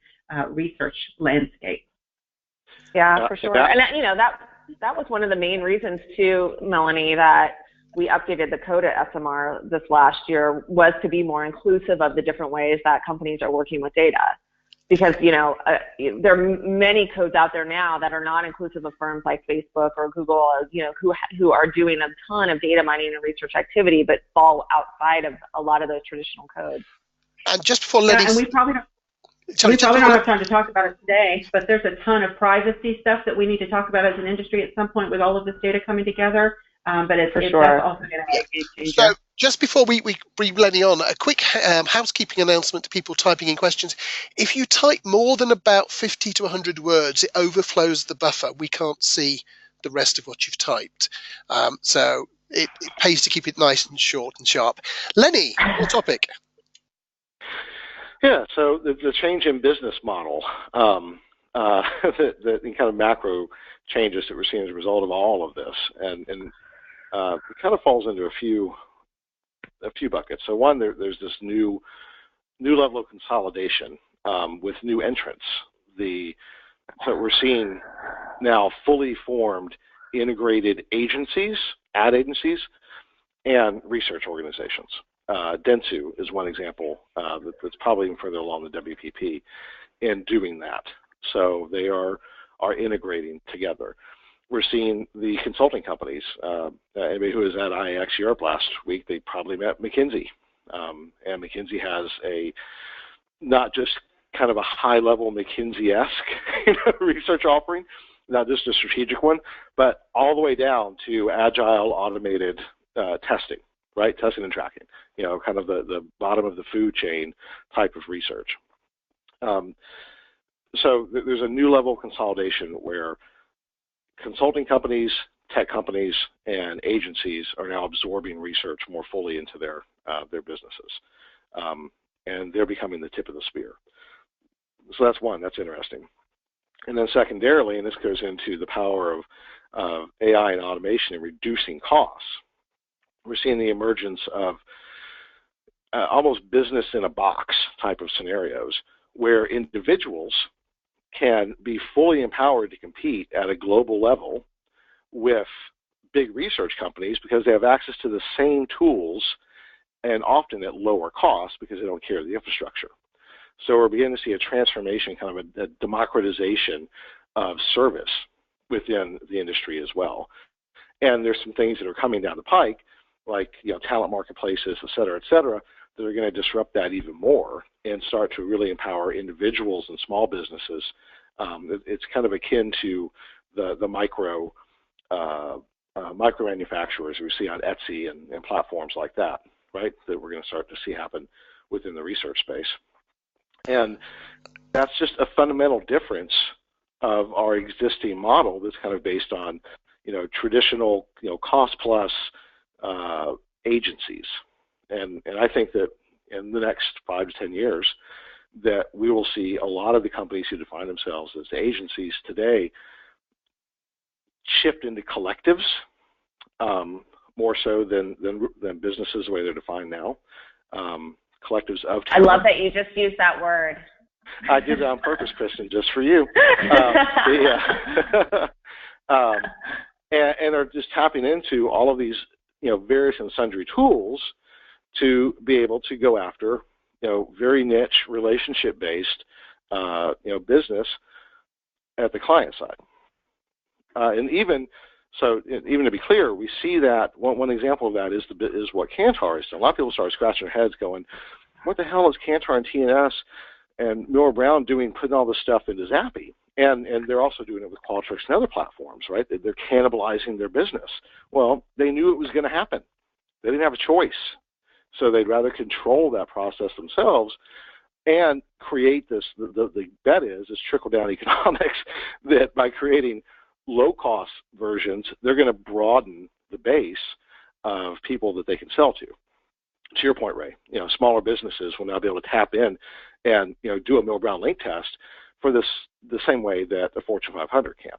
research landscape. Yeah, for sure. And that was one of the main reasons too, Melanie, that we updated the code at SMR this last year, was to be more inclusive of the different ways that companies are working with data. Because, there are many codes out there now that are not inclusive of firms like Facebook or Google, who are doing a ton of data mining and research activity, but fall outside of a lot of those traditional codes. And just before Lenny... and we probably don't have time to talk about it today, but there's a ton of privacy stuff that we need to talk about as an industry at some point with all of this data coming together. But it's also going to be a game changer. So just before we bring Lenny on, a quick housekeeping announcement to people typing in questions. If you type more than about 50 to 100 words, it overflows the buffer. We can't see the rest of what you've typed. So it pays to keep it nice and short and sharp. Lenny, your topic. Yeah, so the change in business model, the kind of macro changes that we're seeing as a result of all of this, and it kind of falls into a few buckets. So one, there's this new level of consolidation with new entrants. So we're seeing now fully formed integrated agencies, ad agencies, and research organizations. Dentsu is one example that's probably even further along the WPP in doing that. So they are integrating together. We're seeing the consulting companies. Anybody who was at IAX Europe last week, they probably met McKinsey And McKinsey has not just kind of a high-level McKinsey-esque research offering, not just a strategic one, but all the way down to agile, automated testing, right? Testing and tracking, kind of the bottom of the food chain type of research. So there's a new level of consolidation where consulting companies, tech companies, and agencies are now absorbing research more fully into their businesses, and they're becoming the tip of the spear. So that's one. That's interesting. And then secondarily, and this goes into the power of AI and automation in reducing costs, we're seeing the emergence of almost business in a box type of scenarios where individuals can be fully empowered to compete at a global level with big research companies because they have access to the same tools and often at lower cost because they don't carry the infrastructure. So we're beginning to see a transformation, kind of a democratization of service within the industry as well. And there's some things that are coming down the pike, like talent marketplaces, et cetera, that are going to disrupt that even more and start to really empower individuals and small businesses. It's kind of akin to the micro manufacturers we see on Etsy and platforms like that, right? That we're going to start to see happen within the research space. And that's just a fundamental difference of our existing model that's kind of based on, traditional, cost plus agencies. And I think that in the next 5 to 10 years, that we will see a lot of the companies who define themselves as agencies today shift into collectives more so than businesses the way they're defined now. Collectives of talent. I love that you just used that word. I did it on purpose, Kristin, just for you. And are just tapping into all of these, various and sundry tools to be able to go after, very niche, relationship-based, business at the client side. And even to be clear, we see that one example of that is what Kantar is. A lot of people start scratching their heads, going, "What the hell is Kantar and TNS and Miller Brown doing, putting all this stuff into Zappy?" And they're also doing it with Courtright and other platforms, right? They're cannibalizing their business. Well, they knew it was going to happen. They didn't have a choice. So they'd rather control that process themselves and create this. The bet is trickle-down economics, that by creating low-cost versions, they're going to broaden the base of people that they can sell to. To your point, Ray, smaller businesses will now be able to tap in and do a Miller Brown link test for the same way that a Fortune 500 can.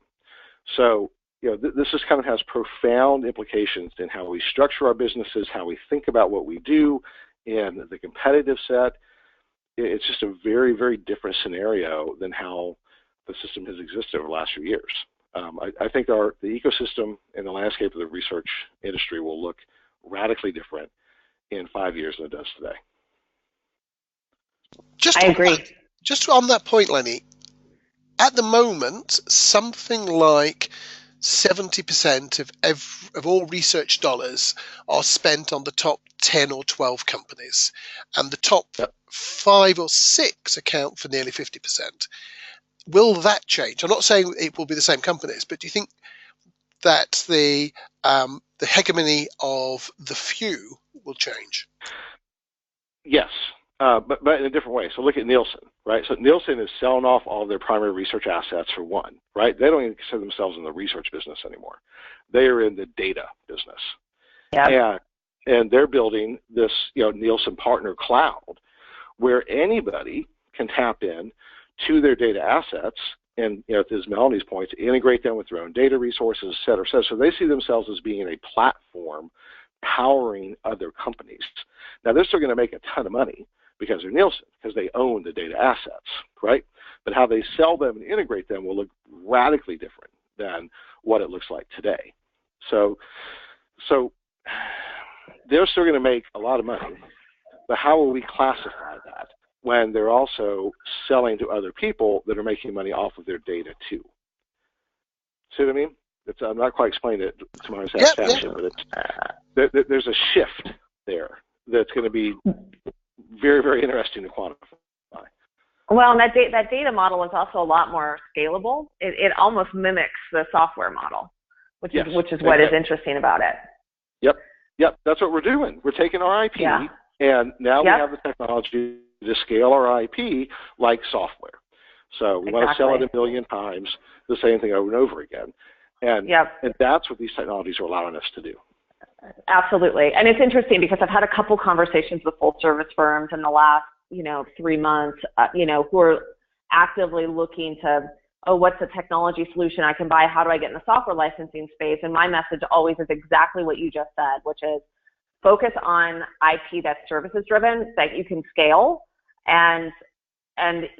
So this just kind of has profound implications in how we structure our businesses, how we think about what we do in the competitive set. It's just a very, very different scenario than how the system has existed over the last few years. I think the ecosystem and the landscape of the research industry will look radically different in 5 years than it does today. I agree. Just on that point, Lenny, at the moment, something like 70% of all research dollars are spent on the top 10 or 12 companies, and the top 5 or 6 account for nearly 50%. Will that change? I'm not saying it will be the same companies, but do you think that the hegemony of the few will change? Yes, but in a different way. So look at Nielsen, right? So Nielsen is selling off all their primary research assets for one, right? They don't even consider themselves in the research business anymore. They are in the data business. Yeah. And they're building this, Nielsen Partner Cloud, where anybody can tap in to their data assets and, as Melanie's point, to integrate them with their own data resources, et cetera, et cetera. So they see themselves as being a platform powering other companies. Now, they're still going to make a ton of money because they're Nielsen, because they own the data assets, right? But how they sell them and integrate them will look radically different than what it looks like today. So they're still going to make a lot of money, but how will we classify that when they're also selling to other people that are making money off of their data too? See what I mean? I'm not quite explaining it to my satisfaction, but there's a shift there that's going to be very, very interesting to quantify. Well, and that data model is also a lot more scalable. It almost mimics the software model, which is what is interesting about it. Yep. That's what we're doing. We're taking our IP, and now we have the technology to scale our IP like software. So we want to sell it a million times, the same thing over and over again. And that's what these technologies are allowing us to do. Absolutely. And it's interesting because I've had a couple conversations with full service firms in the last 3 months, who are actively looking to, what's the technology solution I can buy? How do I get in the software licensing space? And my message always is exactly what you just said, which is focus on IP that's services driven, that you can scale, and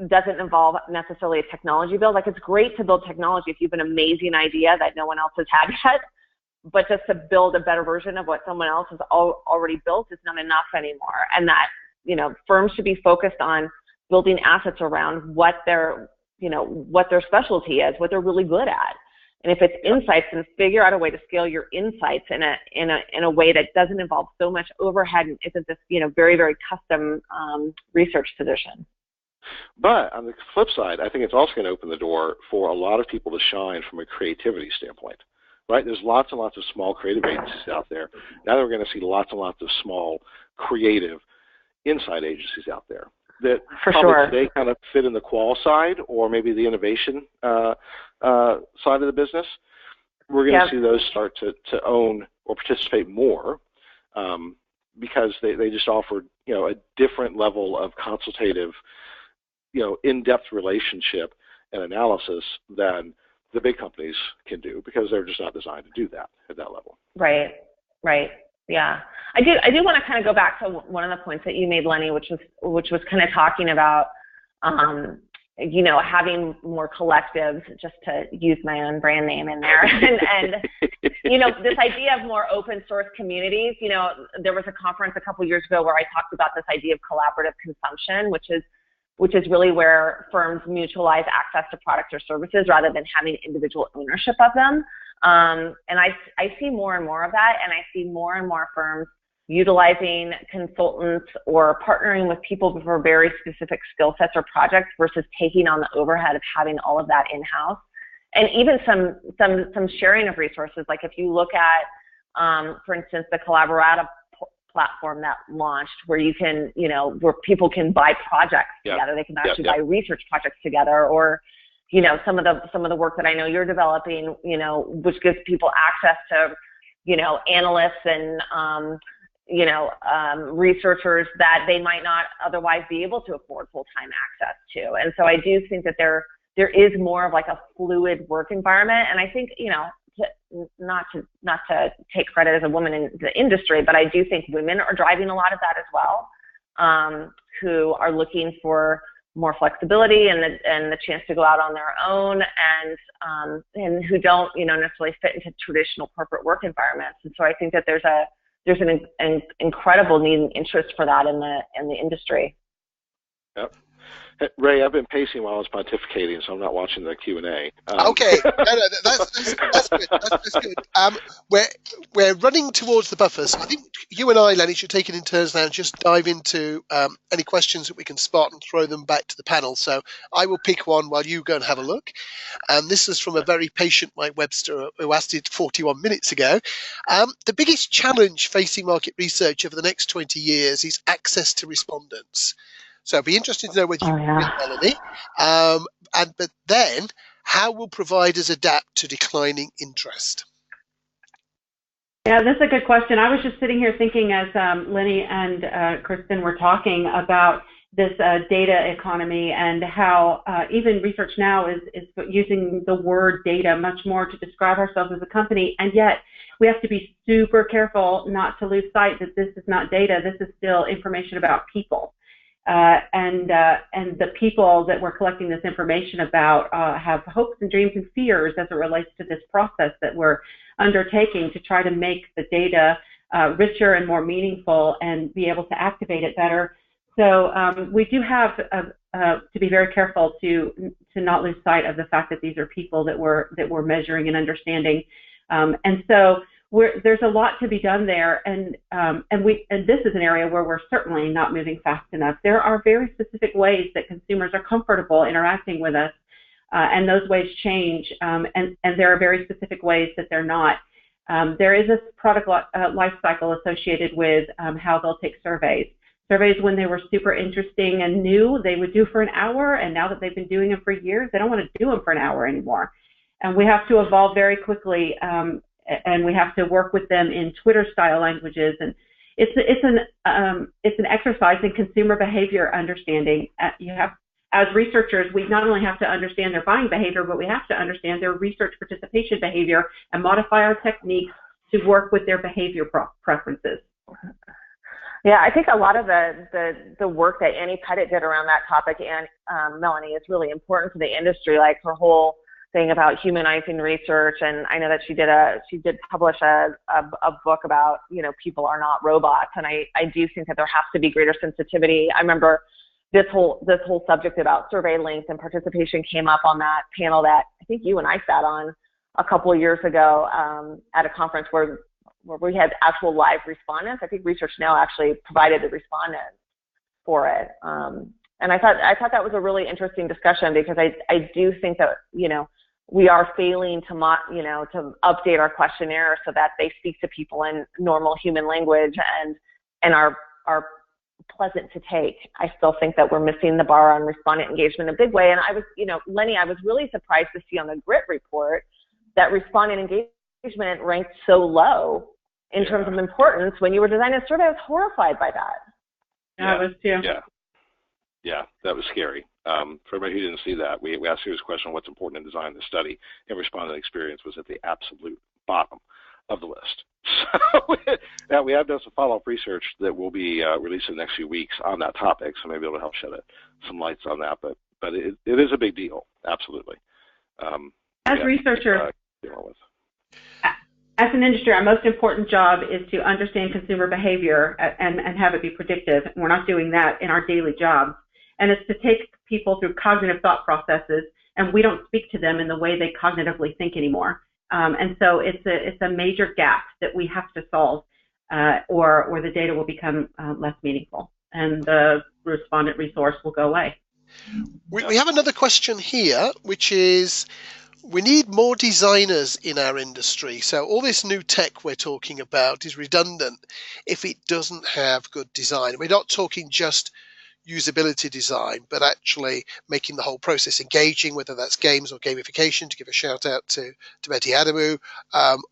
doesn't involve necessarily a technology build. Like, it's great to build technology if you have an amazing idea that no one else has had yet, but just to build a better version of what someone else has already built is not enough anymore. And that, firms should be focused on building assets around what their specialty is, what they're really good at. And if it's insights, then figure out a way to scale your insights in a way that doesn't involve so much overhead and isn't this, very, very custom research position. But on the flip side, I think it's also going to open the door for a lot of people to shine from a creativity standpoint, right? There's lots and lots of small creative agencies out there. Now we're going to see lots and lots of small creative insight agencies out there that today kind of fit in the qual side or maybe the innovation side of the business. We're going to see those start to own or participate more because they just offered, a different level of consultative, in-depth relationship and analysis than the big companies can do because they're just not designed to do that at that level. Right. Yeah. I do want to kind of go back to one of the points that you made, Lenny, which was kind of talking about, having more collectives, just to use my own brand name in there. and this idea of more open source communities. There was a conference a couple years ago where I talked about this idea of collaborative consumption, which is really where firms mutualize access to products or services rather than having individual ownership of them. And I see more and more of that, and I see more and more firms utilizing consultants or partnering with people for very specific skill sets or projects versus taking on the overhead of having all of that in-house. And even some sharing of resources, like if you look at, for instance, the Collaborata platform that launched where you can, where people can buy projects together, they can actually buy research projects together, or some of the work that I know you're developing, which gives people access to, analysts and, researchers that they might not otherwise be able to afford full-time access to. And so I do think that there is more of like a fluid work environment. And I think, not to take credit as a woman in the industry, but I do think women are driving a lot of that as well, who are looking for more flexibility and the chance to go out on their own, and who don't necessarily fit into traditional corporate work environments. And so I think that there's an incredible need and interest for that in the industry. Yep. Ray, I've been pacing while I was pontificating, so I'm not watching the Q&A. Okay, that's good. That's good. We're running towards the buffer, so I think you and I, Lenny, should take it in turns now and just dive into any questions that we can spot and throw them back to the panel. So I will pick one while you go and have a look. And this is from a very patient Mike Webster who asked it 41 minutes ago. The biggest challenge facing market research over the next 20 years is access to respondents. So it'd be interesting to know whether you agree, Melanie. But then, how will providers adapt to declining interest? Yeah, that's a good question. I was just sitting here thinking as Lenny and Kristin were talking about this data economy and how even Research Now is using the word data much more to describe ourselves as a company, and yet we have to be super careful not to lose sight that this is not data. This is still information about people. And the people that we're collecting this information about have hopes and dreams and fears as it relates to this process that we're undertaking to try to make the data richer and more meaningful and be able to activate it better. So we do have to be very careful to not lose sight of the fact that these are people that we're measuring and understanding. And so there's a lot to be done there, and this is an area where we're certainly not moving fast enough. There are very specific ways that consumers are comfortable interacting with us, and those ways change, and there are very specific ways that they're not. There is a product life cycle associated with how they'll take surveys. Surveys, when they were super interesting and new, they would do for an hour, and now that they've been doing them for years, they don't want to do them for an hour anymore. And we have to evolve very quickly, and we have to work with them in Twitter-style languages. And it's an exercise in consumer behavior understanding. As researchers, we not only have to understand their buying behavior, but we have to understand their research participation behavior and modify our techniques to work with their behavior preferences. Yeah, I think a lot of the work that Annie Pettit did around that topic, and Melanie, is really important for the industry. Like her whole thing about humanizing research, and I know that she did publish a book about, people are not robots, and I do think that there has to be greater sensitivity. I remember this whole subject about survey length and participation came up on that panel that I think you and I sat on a couple of years ago at a conference where we had actual live respondents. I think Research Now actually provided the respondents for it. And I thought that was a really interesting discussion, because I do think that, we are failing to update our questionnaire so that they speak to people in normal human language and are pleasant to take. I still think that we're missing the bar on respondent engagement in a big way. And I was, Lenny, I was really surprised to see on the GRIT report that respondent engagement ranked so low in terms of importance when you were designing a survey. I was horrified by that. I was too. Yeah, that was scary. For everybody who didn't see that, we asked a serious question: what's important in designing the study? And respondent experience was at the absolute bottom of the list. So now we have done some follow-up research that will be released in the next few weeks on that topic, so maybe it'll help shed some lights on that. But it is a big deal, absolutely. As researchers, as an industry, our most important job is to understand consumer behavior and have it be predictive. We're not doing that in our daily jobs. And it's to take people through cognitive thought processes, and we don't speak to them in the way they cognitively think anymore. And so it's a major gap that we have to solve, or the data will become less meaningful, and the respondent resource will go away. We have another question here, which is, we need more designers in our industry. So all this new tech we're talking about is redundant if it doesn't have good design. We're not talking just usability design, but actually making the whole process engaging, whether that's games or gamification, to give a shout out to Betty Adamu,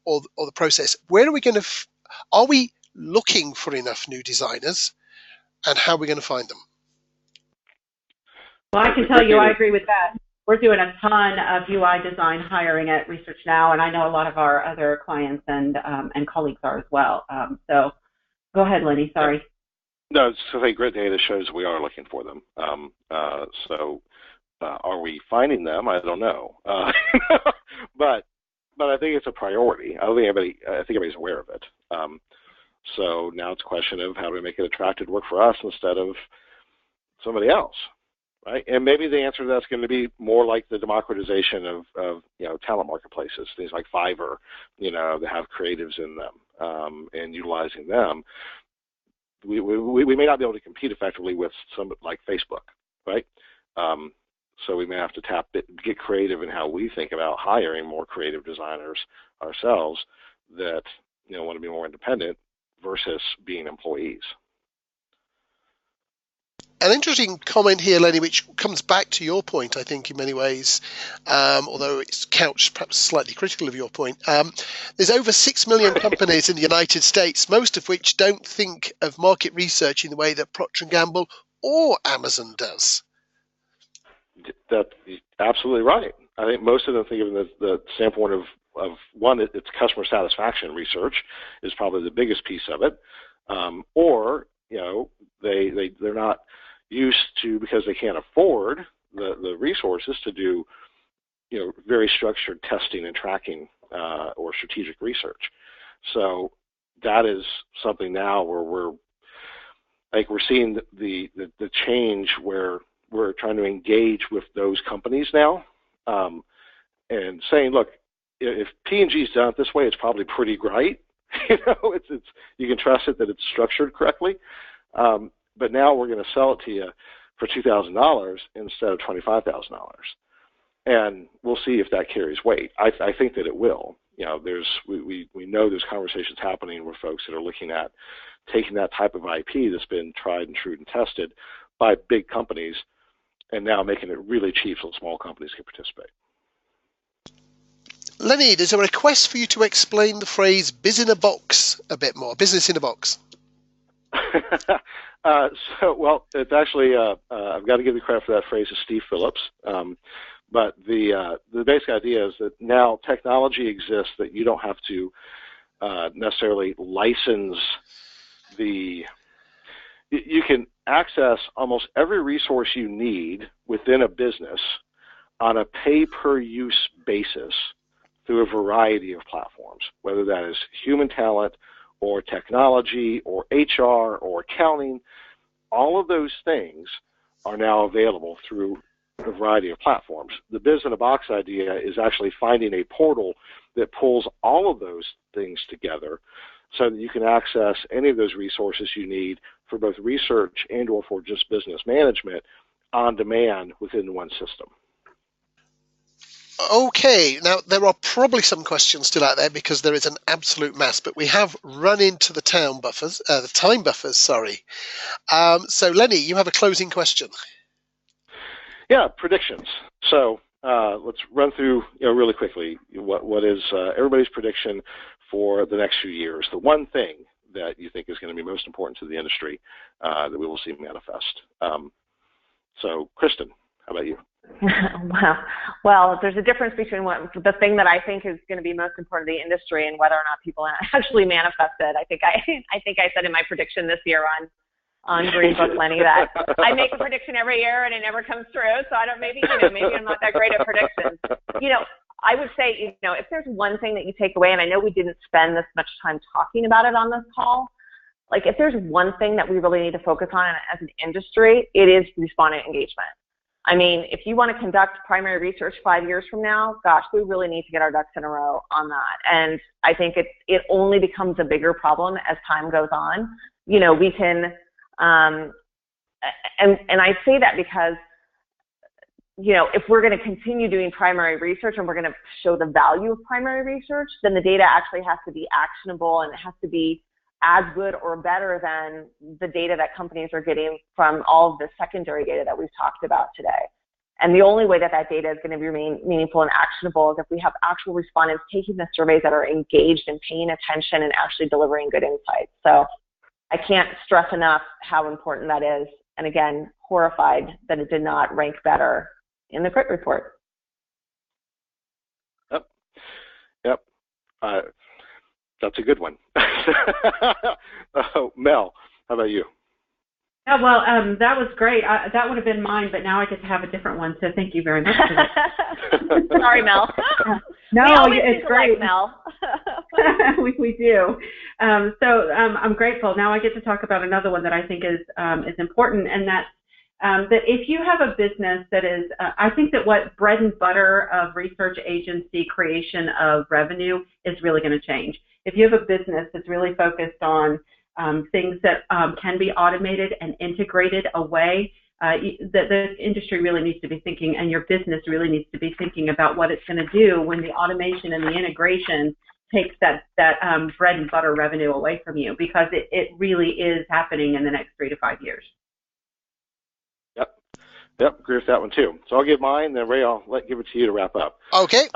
or the process. Where are we going to, are we looking for enough new designers, and how are we going to find them? Well, I can tell you, I agree with that. We're doing a ton of UI design hiring at Research Now, and I know a lot of our other clients and colleagues are as well. So go ahead, Lenny, sorry. No, so the grid data shows we are looking for them. Are we finding them? I don't know. But I think it's a priority. I think everybody's aware of it. So now it's a question of how do we make it attractive to work for us instead of somebody else, right? And maybe the answer to that's going to be more like the democratization of talent marketplaces, things like Fiverr, that have creatives in them, and utilizing them. We may not be able to compete effectively with somebody like Facebook, right? So we may have to get creative in how we think about hiring more creative designers ourselves that want to be more independent versus being employees. An interesting comment here, Lenny, which comes back to your point, I think, in many ways, although it's couched perhaps slightly critical of your point. There's over 6 million companies in the United States, most of which don't think of market research in the way that Procter & Gamble or Amazon does. That's absolutely right. I think most of them think of the standpoint of one, it's customer satisfaction research is probably the biggest piece of it, or they're not used to, because they can't afford the resources to do very structured testing and tracking or strategic research. So that is something now where we're seeing the change where we're trying to engage with those companies now, and saying, look, if P&G's done it this way, it's probably pretty great, You can trust it that it's structured correctly. But now we're going to sell it to you for $2,000 instead of $25,000, and we'll see if that carries weight. I think that it will. We know there's conversations happening where folks that are looking at taking that type of IP that's been tried and true and tested by big companies and now making it really cheap so small companies can participate. Lenny, there's a request for you to explain the phrase "biz in a box" a bit more. Business in a box. Well, it's actually I've got to give the credit for that phrase to Steve Phillips. But the basic idea is that now technology exists that you don't have to necessarily license you can access almost every resource you need within a business on a pay-per-use basis through a variety of platforms, whether that is human talent or technology or HR or accounting. All of those things are now available through a variety of platforms. The Biz in a Box idea is actually finding a portal that pulls all of those things together so that you can access any of those resources you need for both research and or for just business management on demand within one system. Okay, now there are probably some questions still out there because there is an absolute mess, but we have run into the time buffers. So Lenny, you have a closing question. Yeah, predictions. So let's run through really quickly what is everybody's prediction for the next few years. The one thing that you think is going to be most important to the industry that we will see manifest. So Kristin, how about you? Well, there's a difference between the thing that I think is going to be most important to the industry and whether or not people actually manifest it. I think I said in my prediction this year on Green Book, Lenny, that I make a prediction every year and it never comes through. So I don't maybe I'm not that great at predictions. I would say if there's one thing that you take away, and I know we didn't spend this much time talking about it on this call, like if there's one thing that we really need to focus on as an industry, it is respondent engagement. I mean, if you want to conduct primary research 5 years from now, gosh, we really need to get our ducks in a row on that. And I think it only becomes a bigger problem as time goes on. We can, and I say that because, if we're going to continue doing primary research and we're going to show the value of primary research, then the data actually has to be actionable and it has to be as good or better than the data that companies are getting from all of the secondary data that we've talked about today. And the only way that data is going to remain meaningful and actionable is if we have actual respondents taking the surveys that are engaged and paying attention and actually delivering good insights. So I can't stress enough how important that is. And again, horrified that it did not rank better in the Crit report. Yep. That's a good one. Mel, how about you? Yeah, well, that was great. That would have been mine, but now I get to have a different one. So thank you very much for that. Sorry, Mel. No, it's great. Like Mel. we do. So I'm grateful. Now I get to talk about another one that I think is important, and that's that if you have a business that is, I think that what bread and butter of research agency creation of revenue is really going to change. If you have a business that's really focused on things that can be automated and integrated away, the industry really needs to be thinking, and your business really needs to be thinking about what it's going to do when the automation and the integration takes that bread and butter revenue away from you, because it really is happening in the next 3 to 5 years. Yep, agree with that one too. So I'll give mine, then Ray, I'll give it to you to wrap up. Okay.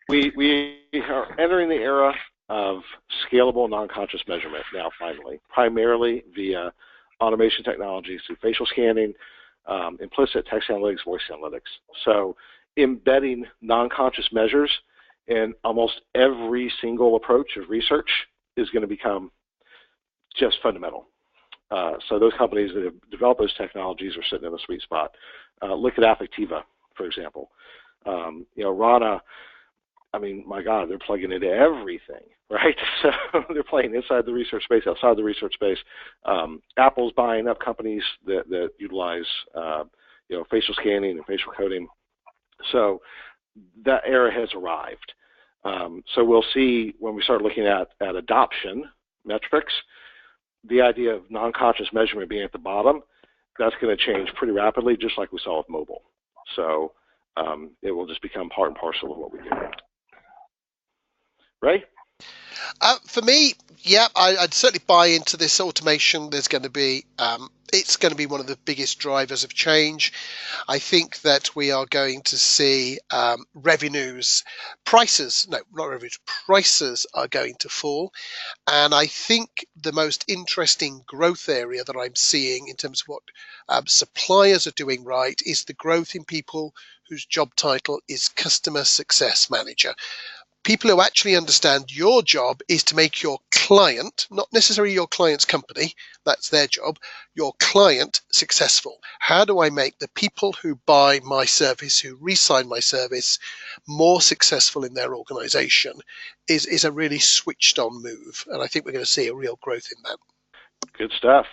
We are entering the era of scalable non-conscious measurement now, finally, primarily via automation technologies through facial scanning, implicit text analytics, voice analytics. So embedding non-conscious measures in almost every single approach of research is going to become just fundamental. So those companies that have developed those technologies are sitting in a sweet spot. Look at Affectiva, for example. Rana, I mean, my God, they're plugging into everything, right? So they're playing inside the research space, outside the research space. Apple's buying up companies that utilize, facial scanning and facial coding. So that era has arrived. So we'll see when we start looking at adoption metrics, the idea of non-conscious measurement being at the bottom, that's going to change pretty rapidly, just like we saw with mobile. So it will just become part and parcel of what we do. Ray? For me, yeah, I'd certainly buy into this automation. There's going to be, it's going to be one of the biggest drivers of change. I think that we are going to see prices are going to fall. And I think the most interesting growth area that I'm seeing in terms of what suppliers are doing right is the growth in people whose job title is Customer Success Manager. People who actually understand your job is to make your client, not necessarily your client's company, that's their job, your client successful. How do I make the people who buy my service, who re-sign my service, more successful in their organization is a really switched on move. And I think we're going to see a real growth in that. Good stuff.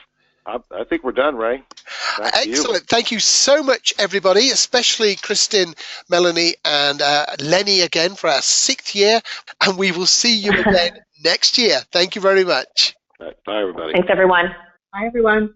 I think we're done, Ray. Excellent. Thank you so much, everybody, especially Kristin, Melanie, and Lenny again for our 6th year. And we will see you again next year. Thank you very much. Bye, everybody. Thanks, everyone. Bye, everyone.